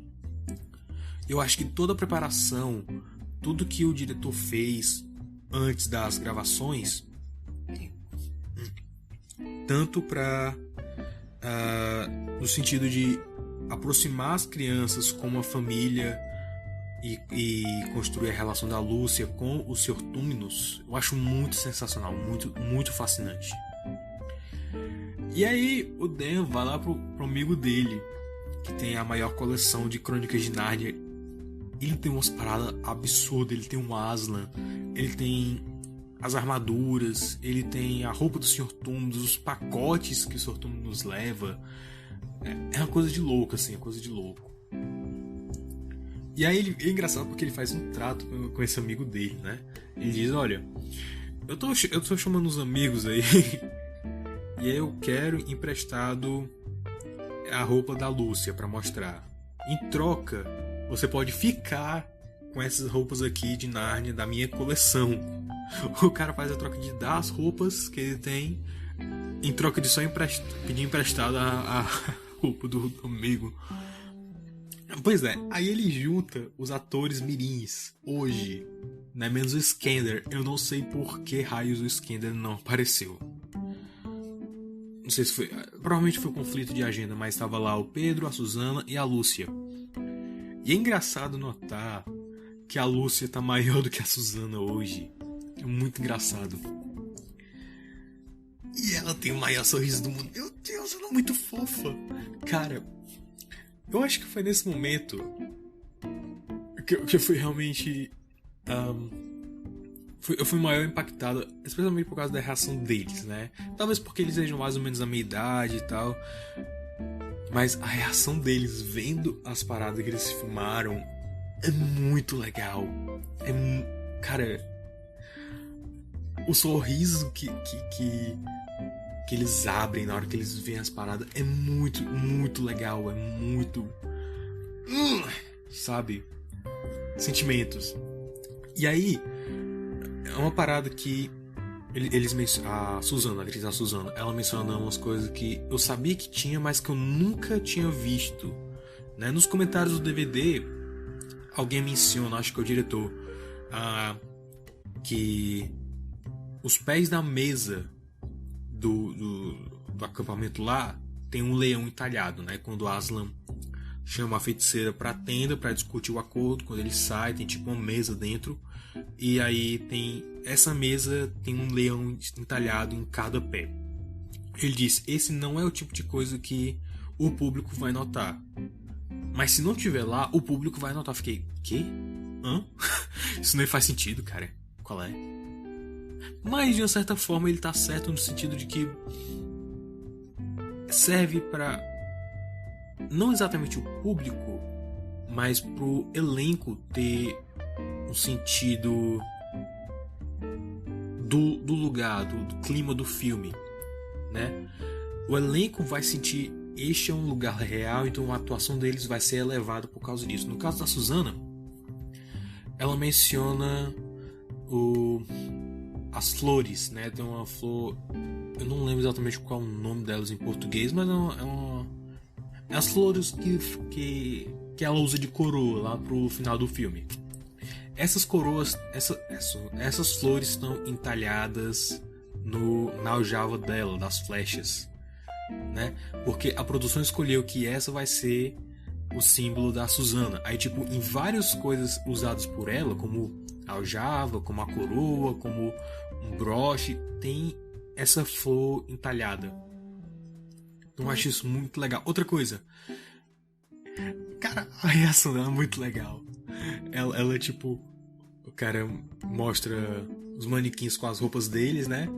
Eu acho que toda a preparação, tudo que o diretor fez antes das gravações, tanto no sentido de aproximar as crianças com uma família e construir a relação da Lúcia com o Sr. Túminos, eu acho muito sensacional, muito, muito fascinante. E aí o Dan vai lá pro amigo dele, que tem a maior coleção de Crônicas de Nárnia. Ele tem umas paradas absurdas, ele tem um Aslan, ele tem as armaduras, ele tem a roupa do Sr. Tumnus, os pacotes que o Sr. Tumnus nos leva. É uma coisa de louco, assim, é coisa de louco. E aí é engraçado porque ele faz um trato com esse amigo dele, né? Ele diz, olha, eu tô chamando uns amigos aí e eu quero emprestado a roupa da Lúcia pra mostrar. Em troca, você pode ficar com essas roupas aqui de Nárnia da minha coleção. O cara faz a troca de dar as roupas que ele tem em troca de só pedir emprestado a roupa do amigo. Pois é, aí ele junta os atores mirins hoje, né? Menos o Skender. Eu não sei por que raios o Skender não apareceu. Não sei se foi... Provavelmente foi um conflito de agenda, mas estava lá o Pedro, a Susana e a Lúcia. E é engraçado notar que a Lúcia tá maior do que a Susana hoje. É muito engraçado. E ela tem o maior sorriso do mundo. Meu Deus, ela é muito fofa. Cara, eu acho que foi nesse momento que eu fui realmente... eu fui maior impactado, especialmente por causa da reação deles, né? Talvez porque eles sejam mais ou menos da minha idade e tal. Mas a reação deles vendo as paradas que eles filmaram é muito legal. Cara, o sorriso que eles abrem na hora que eles veem as paradas é muito, muito legal. É muito... sabe? Sentimentos. E aí, é uma parada que a Susana, a atriz da Susana, ela menciona umas coisas que eu sabia que tinha, mas que eu nunca tinha visto, né? Nos comentários do DVD, alguém menciona, acho que é o diretor, que os pés da mesa do acampamento lá tem um leão entalhado, né? Quando Aslan chama a feiticeira pra tenda pra discutir o acordo, quando ele sai, tem tipo uma mesa dentro, e aí essa mesa tem um leão entalhado em cada pé. Ele diz, esse não é o tipo de coisa que o público vai notar, mas se não tiver lá, o público vai notar. Fiquei, quê? Hã? Isso nem faz sentido, cara. Qual é? Mas de uma certa forma ele tá certo no sentido de que serve pra não exatamente o público, mas pro elenco ter um sentido do lugar, do clima do filme, né? O elenco vai sentir este é um lugar real, então a atuação deles vai ser elevada por causa disso. No caso da Susana, ela menciona as flores, né? Tem uma flor, eu não lembro exatamente qual é o nome delas em português, mas é as flores que ela usa de coroa lá pro final do filme. Essas coroas, essas flores estão entalhadas na aljava dela, das flechas, né? Porque a produção escolheu que essa vai ser o símbolo da Susana. Aí, tipo, em várias coisas usadas por ela, como a aljava, como a coroa, como um broche, tem essa flor entalhada. Então eu acho isso muito legal. Outra coisa, cara, a reação dela é muito legal. Ela tipo, o cara mostra os manequins com as roupas deles, né?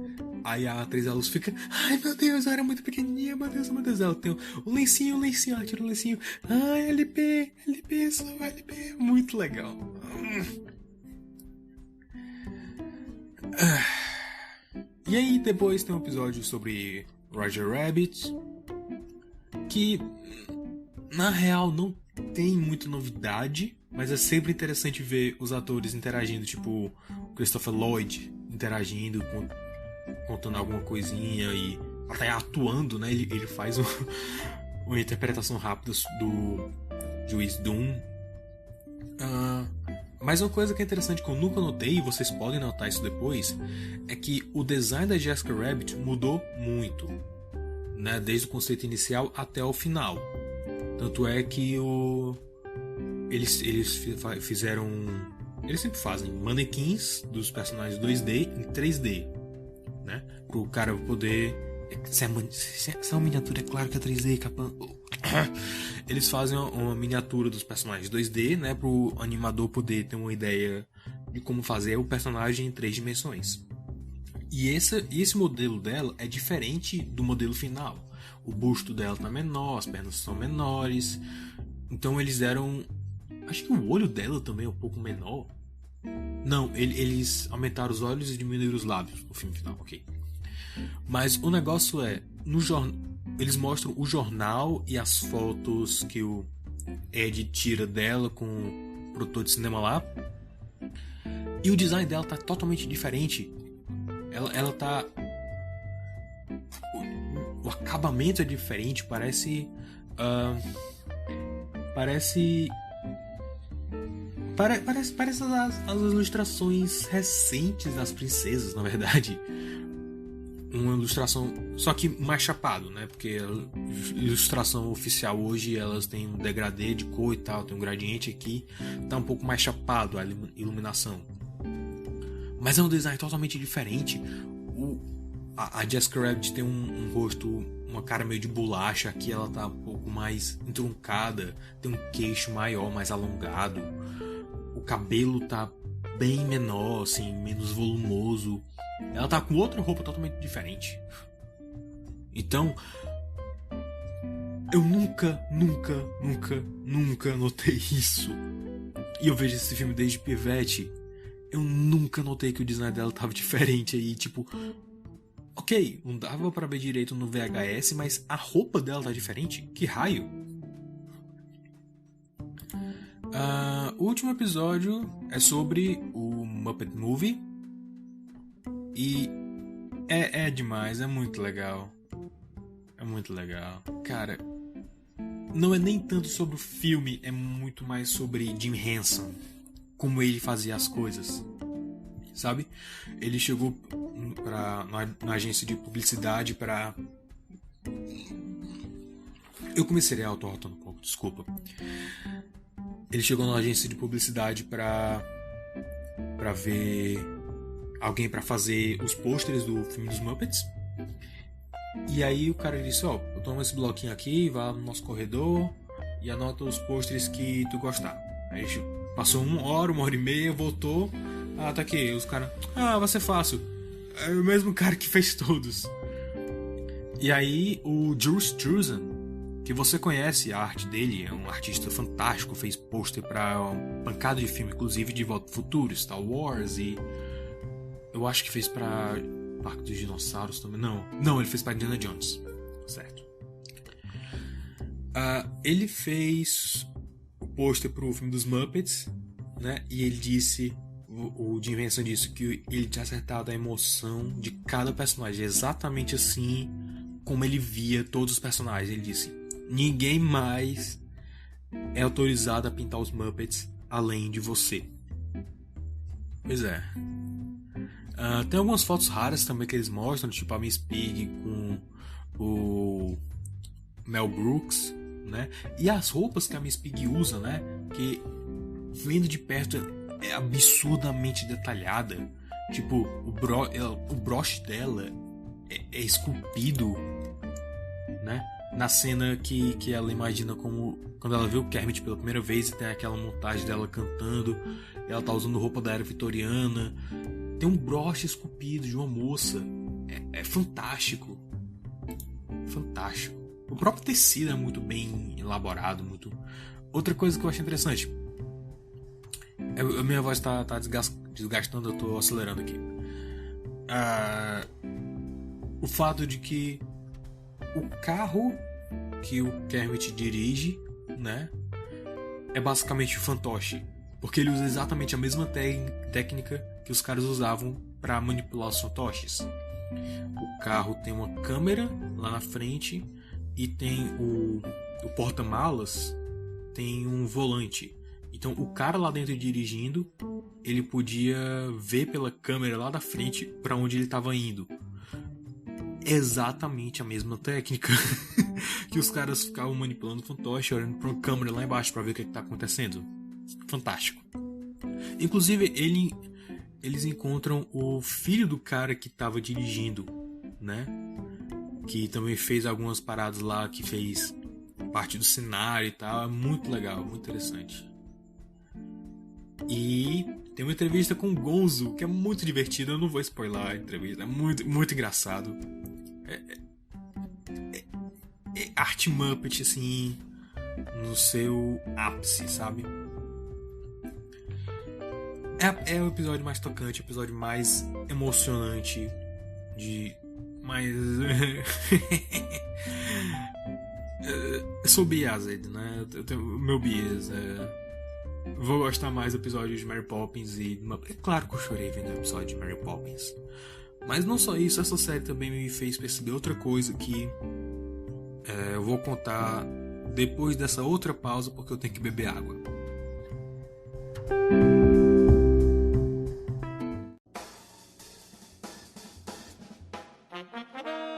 Aí a atriz da Luz fica, ai meu Deus, eu era muito pequenininha, meu Deus. Ela tem um lencinho, ela tira o lencinho, ai LP, só LP, muito legal. E aí depois tem um episódio sobre Roger Rabbit, que na real não tem muita novidade, mas é sempre interessante ver os atores interagindo, tipo Christopher Lloyd interagindo, contando alguma coisinha e até atuando, né? Ele faz uma interpretação rápida do Juiz Doom. Mas uma coisa que é interessante que eu nunca notei, e vocês podem notar isso depois, é que o design da Jessica Rabbit mudou muito, né? Desde o conceito inicial até o final. Tanto é que eles fizeram... Eles sempre fazem manequins dos personagens 2D em 3D, né? Pro cara poder... Se é uma miniatura, é claro que é 3D, capão. Eles fazem uma miniatura dos personagens 2D, né? Pro animador poder ter uma ideia de como fazer o personagem em 3 dimensões. E esse modelo dela é diferente do modelo final. O busto dela tá menor, as pernas são menores. Então eles deram... Acho que o olho dela também é um pouco menor. Não, eles aumentaram os olhos e diminuíram os lábios no filme final, ok. Mas o negócio é... Eles mostram o jornal e as fotos que o Ed tira dela com o produtor de cinema lá. E o design dela tá totalmente diferente. Ela tá... O acabamento é diferente, parece as ilustrações recentes das princesas, na verdade. Uma ilustração, só que mais chapado, né? Porque a ilustração oficial hoje, elas têm um degradê de cor e tal, tem um gradiente aqui, tá um pouco mais chapado a iluminação. Mas é um design totalmente diferente. A Jessica Rabbit tem um rosto, uma cara meio de bolacha. Aqui ela tá um pouco mais entroncada, tem um queixo maior, mais alongado. O cabelo tá bem menor, assim, menos volumoso. Ela tá com outra roupa totalmente diferente. Então, eu nunca notei isso. E eu vejo esse filme desde pivete. Eu nunca notei que o design dela tava diferente aí, tipo... Ok, não dava pra ver direito no VHS, mas a roupa dela tá diferente? Que raio? O último episódio é sobre o Muppet Movie. E é demais, é muito legal. É muito legal. Cara, não é nem tanto sobre o filme, é muito mais sobre Jim Henson. Como ele fazia as coisas. Sabe? Ele chegou na agência de publicidade pra... Eu comecei a auto-rotando um pouco, desculpa. Ele chegou na agência de publicidade pra ver alguém pra fazer os pôsteres do filme dos Muppets. E aí o cara disse, ó, eu tomo esse bloquinho aqui, vá no nosso corredor e anota os pôsteres que tu gostar. Aí passou uma hora e meia, voltou. Ah, tá aqui. Os caras... vai ser fácil. É o mesmo cara que fez todos. E aí o Drew Struzan, que você conhece a arte dele, é um artista fantástico, fez pôster pra uma pancada de filme, inclusive de Volta ao Futuro, Star Wars, e eu acho que fez pra Parque dos Dinossauros também. Não, ele fez pra Indiana Jones. Certo. Ele fez o pôster pro filme dos Muppets, né? E ele disse... O Jim Henson disse que ele tinha acertado a emoção de cada personagem, exatamente assim como ele via todos os personagens. Ele disse: ninguém mais é autorizado a pintar os Muppets além de você. Pois é. Tem algumas fotos raras também que eles mostram, tipo a Miss Piggy com o Mel Brooks, né? E as roupas que a Miss Piggy usa, né? Que vendo de perto é absurdamente detalhada. Tipo, o broche dela é esculpido, né? Na cena que ela imagina como... Quando ela vê o Kermit pela primeira vez e tem aquela montagem dela cantando. Ela tá usando roupa da era vitoriana. Tem um broche esculpido de uma moça. É fantástico. Fantástico. O próprio tecido é muito bem elaborado. Outra coisa que eu achei interessante... A minha voz tá desgastando, eu tô acelerando aqui. O fato de que o carro que o Kermit dirige, né, é basicamente o fantoche. Porque ele usa exatamente a mesma técnica que os caras usavam para manipular os fantoches. O carro tem uma câmera lá na frente e tem o porta-malas, tem um volante. Então o cara lá dentro dirigindo, ele podia ver pela câmera lá da frente para onde ele estava indo. Exatamente a mesma técnica que os caras ficavam manipulando o fantoche, olhando para uma câmera lá embaixo para ver o que está acontecendo. Fantástico. Inclusive eles encontram o filho do cara que estava dirigindo, né? Que também fez algumas paradas lá, que fez parte do cenário e tal. É muito legal, muito interessante. E Tem uma entrevista com o Gonzo, que é muito divertida. Eu não vou spoiler a entrevista, é muito, muito engraçado. É art Muppet, assim, no seu ápice, sabe? É o episódio mais tocante, o episódio mais emocionante, de mais... Eu sou biased, né? Eu tenho o meu bias. Vou gostar mais do episódio de Mary Poppins e... É claro que eu chorei vendo o episódio de Mary Poppins. Mas não só isso, essa série também me fez perceber outra coisa que... eu vou contar depois dessa outra pausa, porque eu tenho que beber água.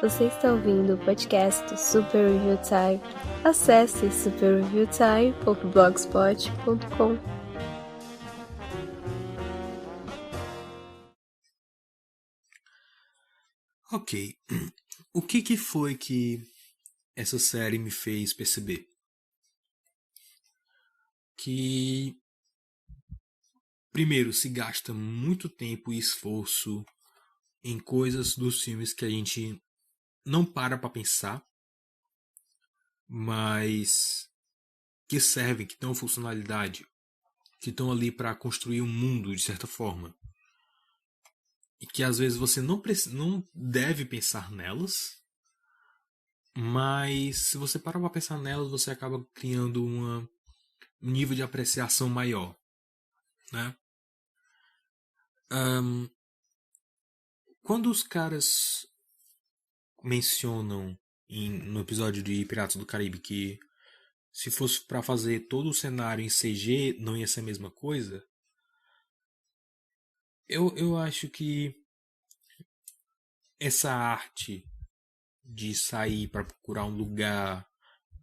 Você está ouvindo o podcast do Super Review Time. Acesse superreviewtime.blogspot.com. Ok. O que foi que essa série me fez perceber? Que, primeiro, se gasta muito tempo e esforço em coisas dos filmes que a gente não para pensar, mas que servem, que têm funcionalidade, que estão ali para construir um mundo de certa forma. E que às vezes você não deve pensar nelas, mas se você parar para pensar nelas, você acaba criando um nível de apreciação maior, né? Quando os caras mencionam no episódio de Piratas do Caribe que se fosse para fazer todo o cenário em CG não ia ser a mesma coisa, eu acho que essa arte de sair para procurar um lugar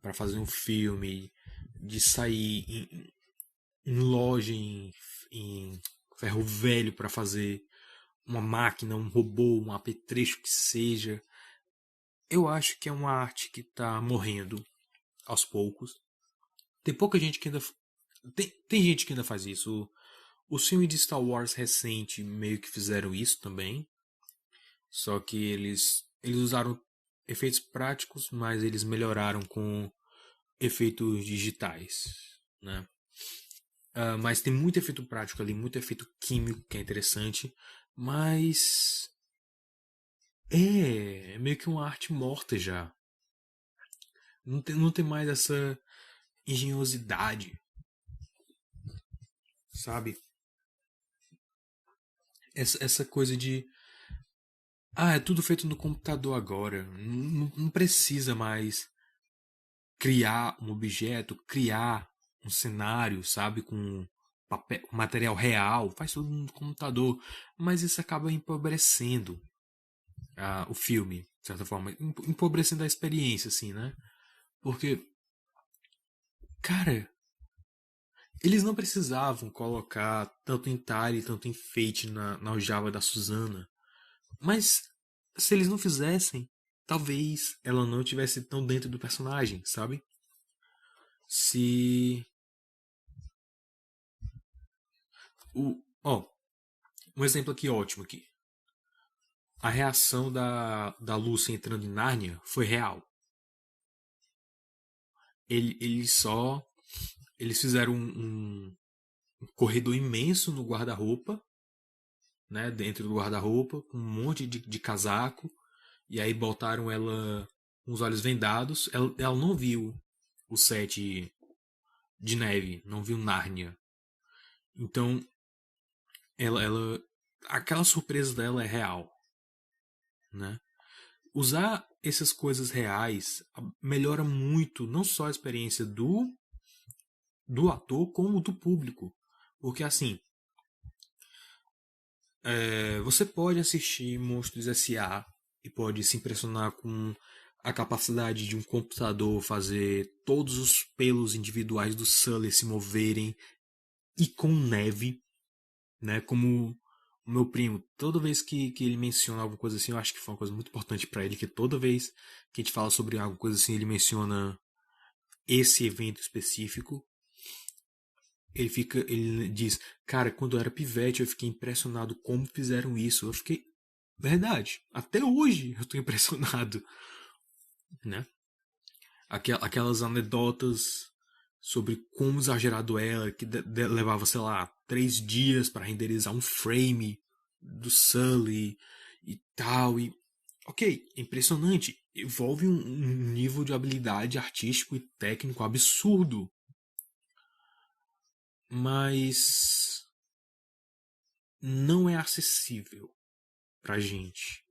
para fazer um filme, de sair em loja em ferro velho para fazer uma máquina, um robô, um apetrecho que seja, eu acho que é uma arte que está morrendo aos poucos. Tem pouca gente que ainda tem gente que ainda faz isso. Os filmes de Star Wars recente meio que fizeram isso também. Só que eles usaram efeitos práticos, mas eles melhoraram com efeitos digitais, né? Mas tem muito efeito prático ali, muito efeito químico que é interessante, mas é meio que uma arte morta já. Não tem mais essa engenhosidade, sabe? Essa coisa de é tudo feito no computador agora. Não precisa mais criar um objeto, criar um cenário, sabe? Com papel, material real. Faz tudo no computador. Mas isso acaba empobrecendo o filme, de certa forma. Empobrecendo a experiência, assim, né? Porque, cara, eles não precisavam colocar tanto entalhe, tanto enfeite na aljava da Susana. Mas se eles não fizessem, talvez ela não estivesse tão dentro do personagem, sabe? Se um exemplo aqui ótimo aqui. A reação da Lucy entrando em Nárnia foi real. Eles fizeram um corredor imenso no guarda-roupa, né, dentro do guarda-roupa, com um monte de casaco, e aí botaram ela com os olhos vendados. Ela não viu o set de neve, não viu Nárnia. Então, aquela surpresa dela é real, né? Usar essas coisas reais melhora muito não só a experiência do ator, como do público. Porque assim, você pode assistir Monstros S.A. e pode se impressionar com a capacidade de um computador fazer todos os pelos individuais do Sully se moverem e com neve, né? Como o meu primo, toda vez que ele menciona alguma coisa assim, eu acho que foi uma coisa muito importante para ele, que toda vez que a gente fala sobre alguma coisa assim, ele menciona esse evento específico. Ele diz, cara, quando eu era pivete eu fiquei impressionado como fizeram isso. Eu fiquei, verdade, até hoje eu tô impressionado, né? Aquelas anedotas sobre como exagerado era, que levava, sei lá, 3 dias para renderizar um frame do Sully e tal. E, ok, é impressionante. Envolve um nível de habilidade artístico e técnico absurdo. Mas não é acessível pra gente.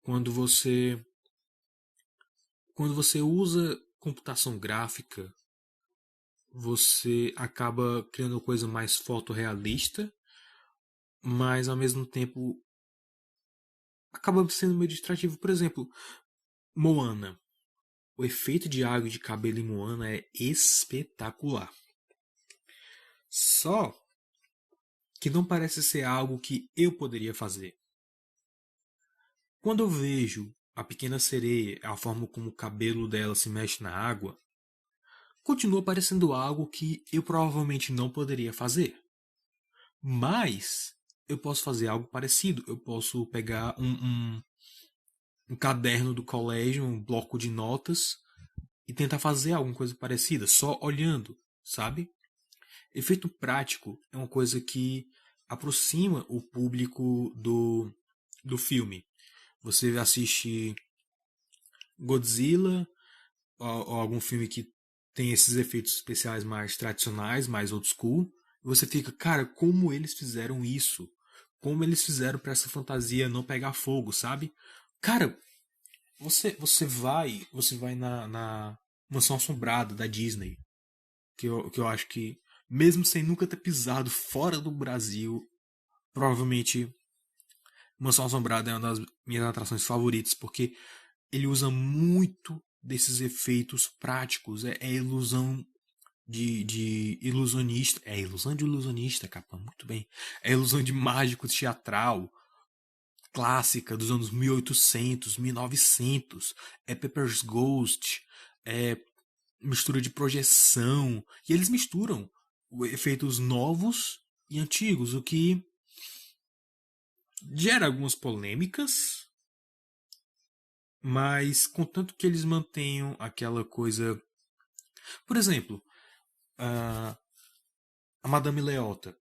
Quando você quando você usa computação gráfica, você acaba criando coisa mais fotorrealista, mas ao mesmo tempo acaba sendo meio distrativo. Por exemplo, Moana. O efeito de água e de cabelo em Moana é espetacular. Só que não parece ser algo que eu poderia fazer. Quando eu vejo a pequena sereia, a forma como o cabelo dela se mexe na água, continua parecendo algo que eu provavelmente não poderia fazer. Mas eu posso fazer algo parecido. Eu posso pegar um caderno do colégio, um bloco de notas, e tentar fazer alguma coisa parecida, só olhando, sabe? Efeito prático é uma coisa que aproxima o público do filme. Você assiste Godzilla ou algum filme que tem esses efeitos especiais mais tradicionais, mais old school, e você fica, cara, como eles fizeram isso? Como eles fizeram para essa fantasia não pegar fogo, sabe? Cara, você vai na Mansão Assombrada da Disney, que eu acho que mesmo sem nunca ter pisado fora do Brasil, provavelmente Mansão Assombrada é uma das minhas atrações favoritas, porque ele usa muito desses efeitos práticos. É ilusão de ilusionista. É ilusão de ilusionista, capa, muito bem. É ilusão de mágico teatral, clássica dos anos 1800, 1900. É Pepper's Ghost, é mistura de projeção. E eles misturam efeitos novos e antigos, o que gera algumas polêmicas, mas contanto que eles mantenham aquela coisa. Por exemplo, a Madame Leota.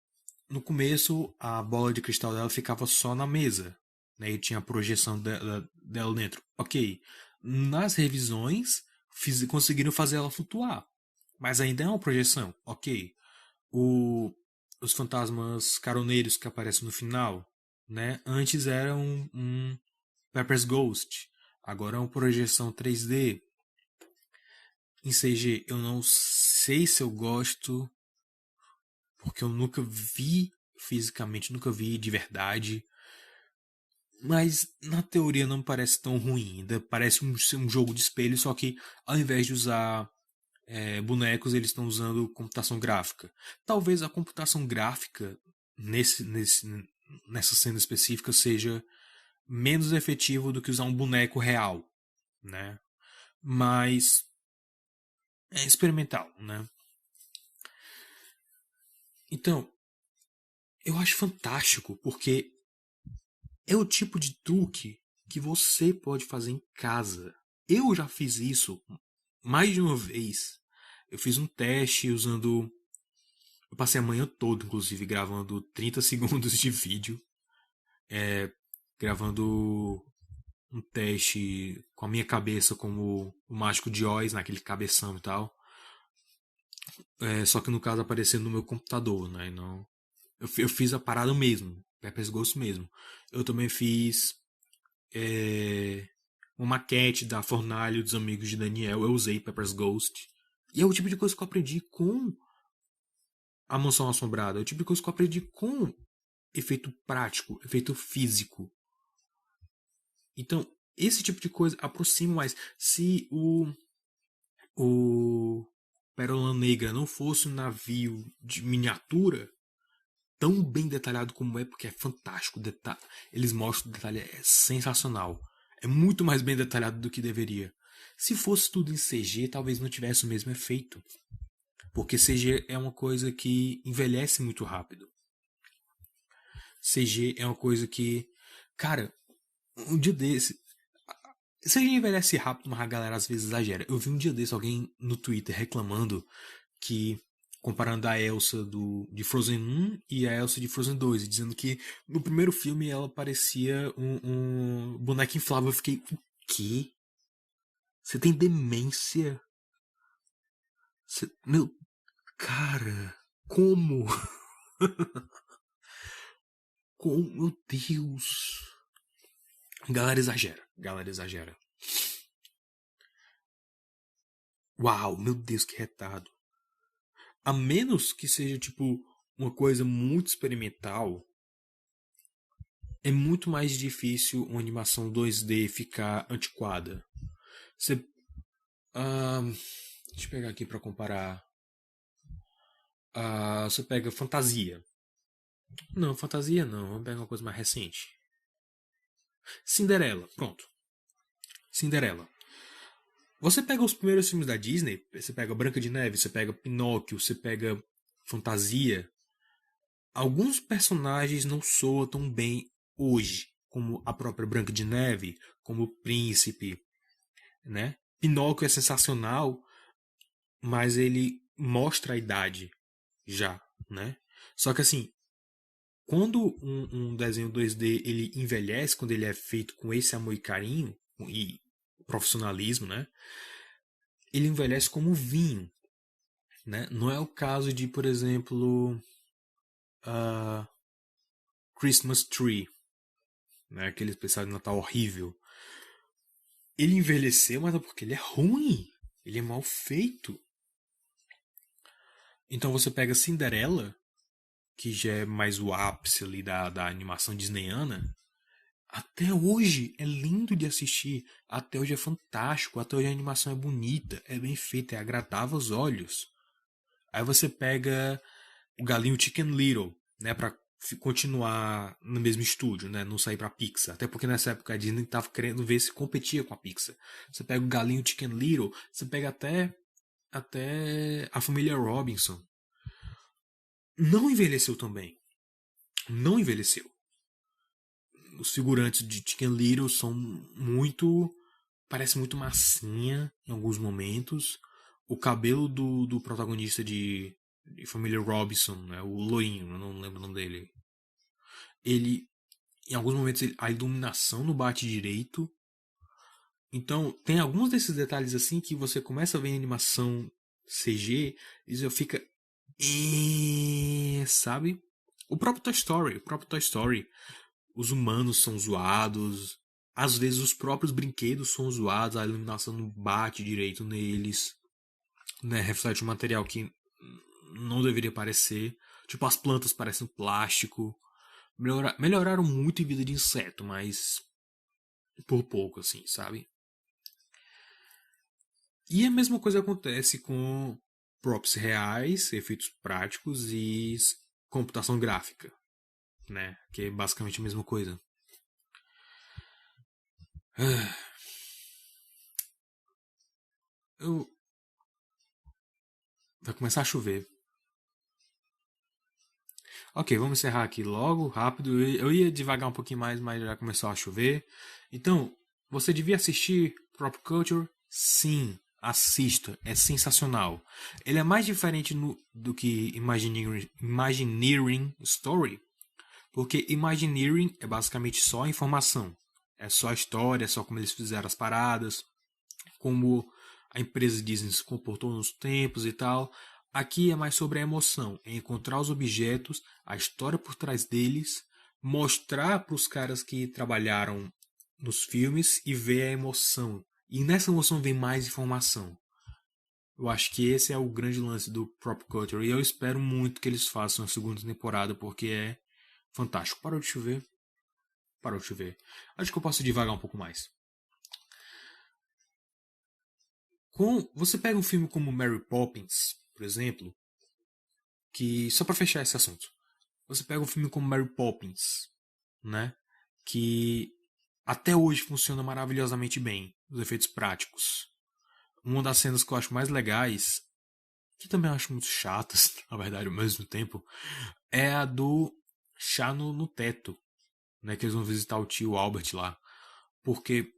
No começo, a bola de cristal dela ficava só na mesa, né, e tinha a projeção dela dentro. Ok. Nas revisões, conseguiram fazer ela flutuar, mas ainda é uma projeção. Ok. Os fantasmas caroneiros que aparecem no final, né, antes eram um Pepper's Ghost, agora é uma projeção 3D. Em CG, eu não sei se eu gosto, porque eu nunca vi fisicamente, nunca vi de verdade. Mas na teoria não parece tão ruim. Ainda parece um jogo de espelho, só que ao invés de usar bonecos, eles estão usando computação gráfica. Talvez a computação gráfica nessa cena específica seja menos efetivo do que usar um boneco real, né? Mas é experimental, né? Então, eu acho fantástico, porque é o tipo de truque que você pode fazer em casa. Eu já fiz isso mais de uma vez. Eu fiz um teste usando. Eu passei a manhã toda, inclusive, gravando 30 segundos de vídeo. Gravando um teste com a minha cabeça como o Mágico de Oz, naquele cabeção e tal. Só que no caso aparecendo no meu computador, né? Não, eu fiz a parada mesmo, Pepper's Ghost mesmo. Eu também fiz uma maquete da Fornalha dos Amigos de Daniel. Eu usei Pepper's Ghost. E é o tipo de coisa que eu aprendi com a Mansão Assombrada. É o tipo de coisa que eu aprendi com efeito prático, efeito físico. Então, esse tipo de coisa aproxima mais. Se o Pérola Negra não fosse um navio de miniatura, tão bem detalhado como é, porque é fantástico. Eles mostram o detalhe, é sensacional. É muito mais bem detalhado do que deveria. Se fosse tudo em CG, talvez não tivesse o mesmo efeito. Porque CG é uma coisa que envelhece muito rápido. CG é uma coisa que, cara, um dia desse, CG envelhece rápido, mas a galera às vezes exagera. Eu vi um dia desse alguém no Twitter reclamando que, comparando a Elsa de Frozen 1 e a Elsa de Frozen 2, e dizendo que no primeiro filme ela parecia um boneco inflável. Eu fiquei, o quê? Você tem demência? Meu, cara, como? Como? Meu Deus. Galera exagera. Galera exagera. Uau, meu Deus, que retado. A menos que seja, tipo, uma coisa muito experimental, é muito mais difícil uma animação 2D ficar antiquada. Você. Deixa eu pegar aqui pra comparar. Você pega fantasia. Não, fantasia não. Vamos pegar uma coisa mais recente. Cinderela, pronto. Cinderela. Você pega os primeiros filmes da Disney, você pega Branca de Neve, você pega Pinóquio, você pega Fantasia. Alguns personagens não soam tão bem hoje, como a própria Branca de Neve, como o Príncipe, né? Pinóquio é sensacional, mas ele mostra a idade já, né? Só que assim, quando um desenho 2D ele envelhece, quando ele é feito com esse amor e carinho e profissionalismo, né? Ele envelhece como vinho, né? Não é o caso de, por exemplo, Christmas Tree, né? Aquele especial de Natal horrível. Ele envelheceu, mas é porque ele é ruim. Ele é mal feito. Então você pega Cinderela, que já é mais o ápice ali da animação disneyana. Até hoje é lindo de assistir. Até hoje é fantástico. Até hoje a animação é bonita, é bem feita, é agradável aos olhos. Aí você pega o Galinho Chicken Little, né, pra continuar no mesmo estúdio, né, não sair pra Pixar. Até porque nessa época a Disney tava querendo ver se competia com a Pixar. Você pega o Galinho Chicken Little, você pega até a família Robinson. Não envelheceu também. Não envelheceu. Os figurantes de Chicken Little são muito. Parece muito massinha em alguns momentos. O cabelo do protagonista de Família Robinson, né, o loinho, eu não lembro o nome dele. Ele, em alguns momentos, a iluminação não bate direito. Então, tem alguns desses detalhes assim que você começa a ver em animação CG e você fica. Sabe? O próprio Toy Story. O próprio Toy Story. Os humanos são zoados. Às vezes os próprios brinquedos são zoados. A iluminação não bate direito neles. Né? Reflete um material que não deveria parecer. Tipo, as plantas parecem plástico. Melhoraram muito em vida de inseto, mas por pouco, assim, sabe? E a mesma coisa acontece com props reais, efeitos práticos e computação gráfica, né? Que é basicamente a mesma coisa. Vai começar a chover. Ok, vamos encerrar aqui logo, rápido. Eu ia devagar um pouquinho mais, mas já começou a chover. Então, você devia assistir Prop Culture? Sim, assista. É sensacional. Ele é mais diferente do que Imagineering Story, porque Imagineering é basicamente só informação. É só a história, é só como eles fizeram as paradas, como a empresa Disney se comportou nos tempos e tal. Aqui é mais sobre a emoção, é encontrar os objetos, a história por trás deles, mostrar para os caras que trabalharam nos filmes e ver a emoção. E nessa emoção vem mais informação. Eu acho que esse é o grande lance do Prop Culture. E eu espero muito que eles façam a segunda temporada, porque é fantástico. Parou de chover? Parou de chover. Acho que eu posso devagar um pouco mais. Você pega um filme como Mary Poppins, por exemplo, que só para fechar esse assunto, você pega um filme como Mary Poppins, né, que até hoje funciona maravilhosamente bem, os efeitos práticos. Uma das cenas que eu acho mais legais que também eu acho muito chatas, na verdade, ao mesmo tempo, é a do chá no teto, né? Que eles vão visitar o tio Albert lá. Porque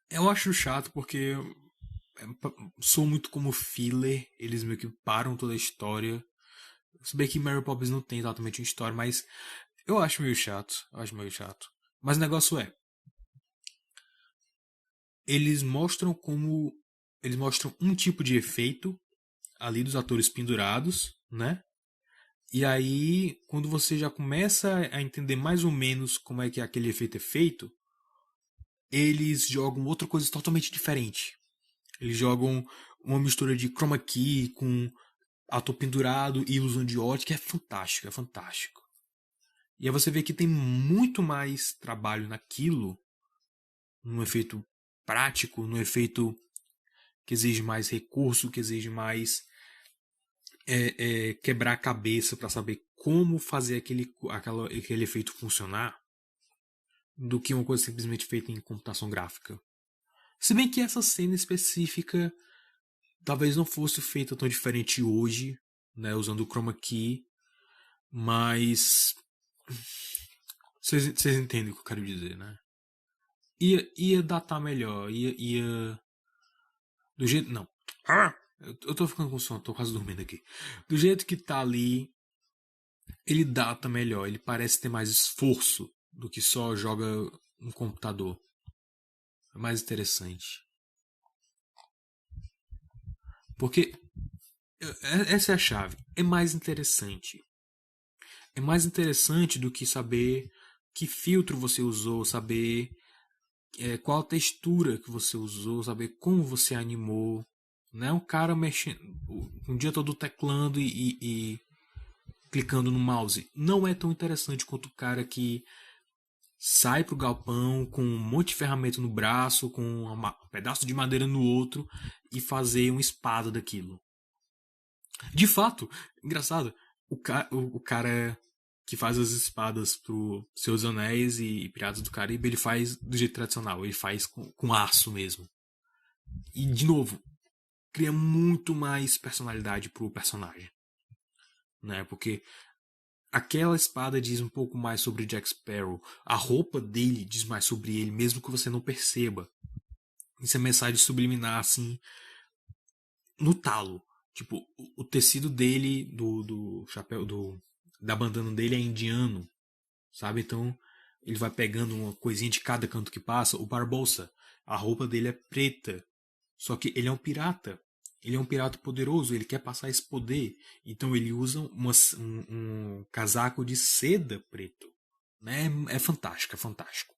eu acho chato, porque sou muito como filler, eles meio que param toda a história. Se bem que Mary Poppins não tem exatamente uma história, mas eu acho meio chato. Mas o negócio é, eles mostram como. Eles mostram um tipo de efeito ali dos atores pendurados, né? E aí, quando você já começa a entender mais ou menos como é que aquele efeito é feito, eles jogam outra coisa totalmente diferente. Eles jogam uma mistura de chroma key com ator pendurado e ilusão de ótica. É fantástico, é fantástico. E aí você vê que tem muito mais trabalho naquilo, num efeito prático, num efeito que exige mais recurso, que exige mais quebrar a cabeça para saber como fazer aquele efeito funcionar, do que uma coisa simplesmente feita em computação gráfica. Se bem que essa cena específica talvez não fosse feita tão diferente hoje, né, usando o chroma key, mas vocês entendem o que eu quero dizer, né? Ia datar melhor, ia do jeito não. Eu tô ficando com sono, tô quase dormindo aqui. Do jeito que tá ali, ele data melhor, ele parece ter mais esforço do que só joga no computador. É mais interessante. Porque essa é a chave. É mais interessante. É mais interessante do que saber que filtro você usou, saber qual a textura que você usou, saber como você animou. Não é um cara mexendo um dia todo teclando e clicando no mouse. Não é tão interessante quanto o cara que sai pro galpão com um monte de ferramenta no braço, com um pedaço de madeira no outro e fazer uma espada daquilo. De fato, engraçado, o cara que faz as espadas pro Seus Anéis e Piratas do Caribe, ele faz do jeito tradicional, ele faz com aço mesmo. E, de novo, cria muito mais personalidade pro personagem. Né? Porque aquela espada diz um pouco mais sobre Jack Sparrow. A roupa dele diz mais sobre ele, mesmo que você não perceba. Isso é mensagem subliminar, assim, no talo. Tipo, o tecido dele, do chapéu, da bandana dele é indiano, sabe? Então, ele vai pegando uma coisinha de cada canto que passa. O Barbossa, a roupa dele é preta. Só que ele é um pirata. Ele é um pirata poderoso, ele quer passar esse poder. Então ele usa um casaco de seda preto. Né? É fantástico, é fantástico.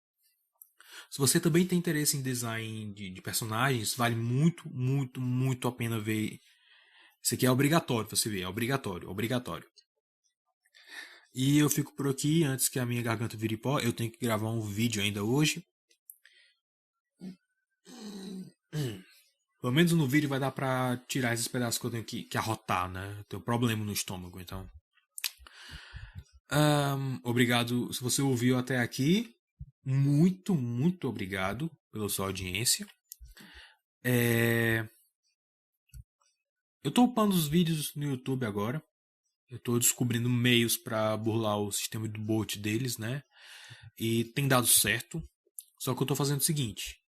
Se você também tem interesse em design de personagens, vale muito, muito, muito a pena ver. Isso aqui é obrigatório você ver, é obrigatório, obrigatório. E eu fico por aqui, antes que a minha garganta vire pó, eu tenho que gravar um vídeo ainda hoje. Pelo menos no vídeo vai dar pra tirar esses pedaços que eu tenho que arrotar, né? Eu tenho problema no estômago, então. Obrigado. Se você ouviu até aqui, muito, muito obrigado pela sua audiência. Eu tô upando os vídeos no YouTube agora. Eu tô descobrindo meios pra burlar o sistema de bot deles, né? E tem dado certo. Só que eu tô fazendo o seguinte.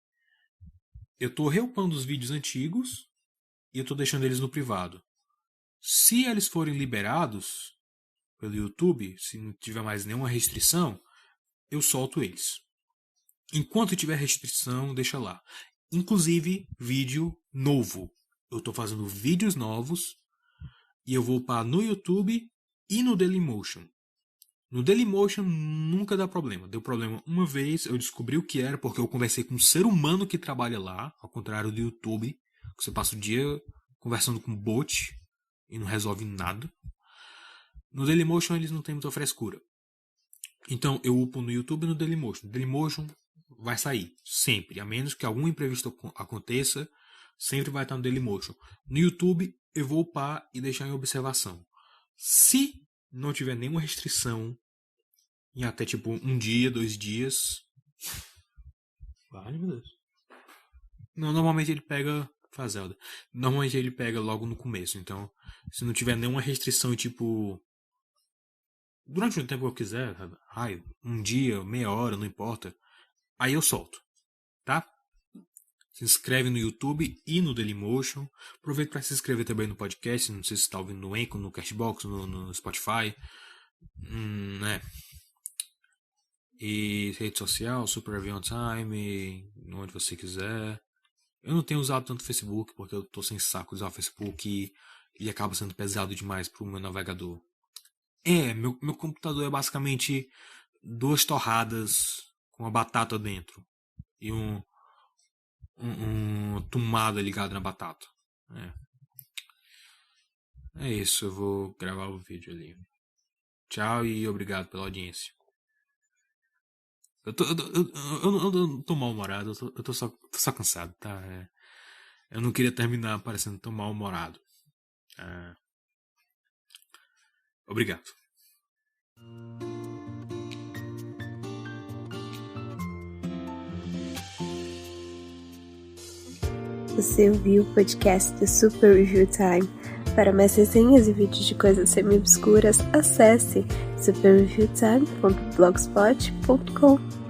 Eu tô reupando os vídeos antigos e eu tô deixando eles no privado. Se eles forem liberados pelo YouTube, se não tiver mais nenhuma restrição, eu solto eles. Enquanto tiver restrição, deixa lá. Inclusive, vídeo novo. Eu tô fazendo vídeos novos e eu vou upar no YouTube e no Dailymotion. No Dailymotion nunca dá problema. Deu problema uma vez, eu descobri o que era, porque eu conversei com um ser humano que trabalha lá, ao contrário do YouTube, que você passa o dia conversando com bot e não resolve nada. No Dailymotion eles não têm muita frescura. Então eu upo no YouTube e no Dailymotion. Dailymotion vai sair, sempre. A menos que algum imprevisto aconteça, sempre vai estar no Dailymotion. No YouTube eu vou upar e deixar em observação. Se não tiver nenhuma restrição, em até tipo 1 dia, 2 dias. Vale, meu Deus. Não, normalmente ele pega Faz Zelda. Normalmente ele pega logo no começo, então se não tiver nenhuma restrição e tipo... Durante o tempo que eu quiser, um dia, meia hora, não importa, aí eu solto, tá? Se inscreve no YouTube e no Dailymotion. Aproveita para se inscrever também no podcast, não sei se está ouvindo no Anchor, no Cashbox, no Spotify, né? E rede social, Super Review on Time, onde você quiser. Eu não tenho usado tanto o Facebook, porque eu tô sem saco de usar o Facebook e ele acaba sendo pesado demais pro meu navegador. Meu computador é basicamente 2 torradas com uma batata dentro. E uma tomada ligada na batata. É isso, eu vou gravar o vídeo ali. Tchau e obrigado pela audiência. Eu não tô mal-humorado, eu tô só cansado, tá? Eu não queria terminar parecendo tão mal-humorado. Obrigado. Você ouviu o podcast do Super Review Time. Para mais resenhas e vídeos de coisas semi-obscuras, acesse superreviewtime.blogspot.com.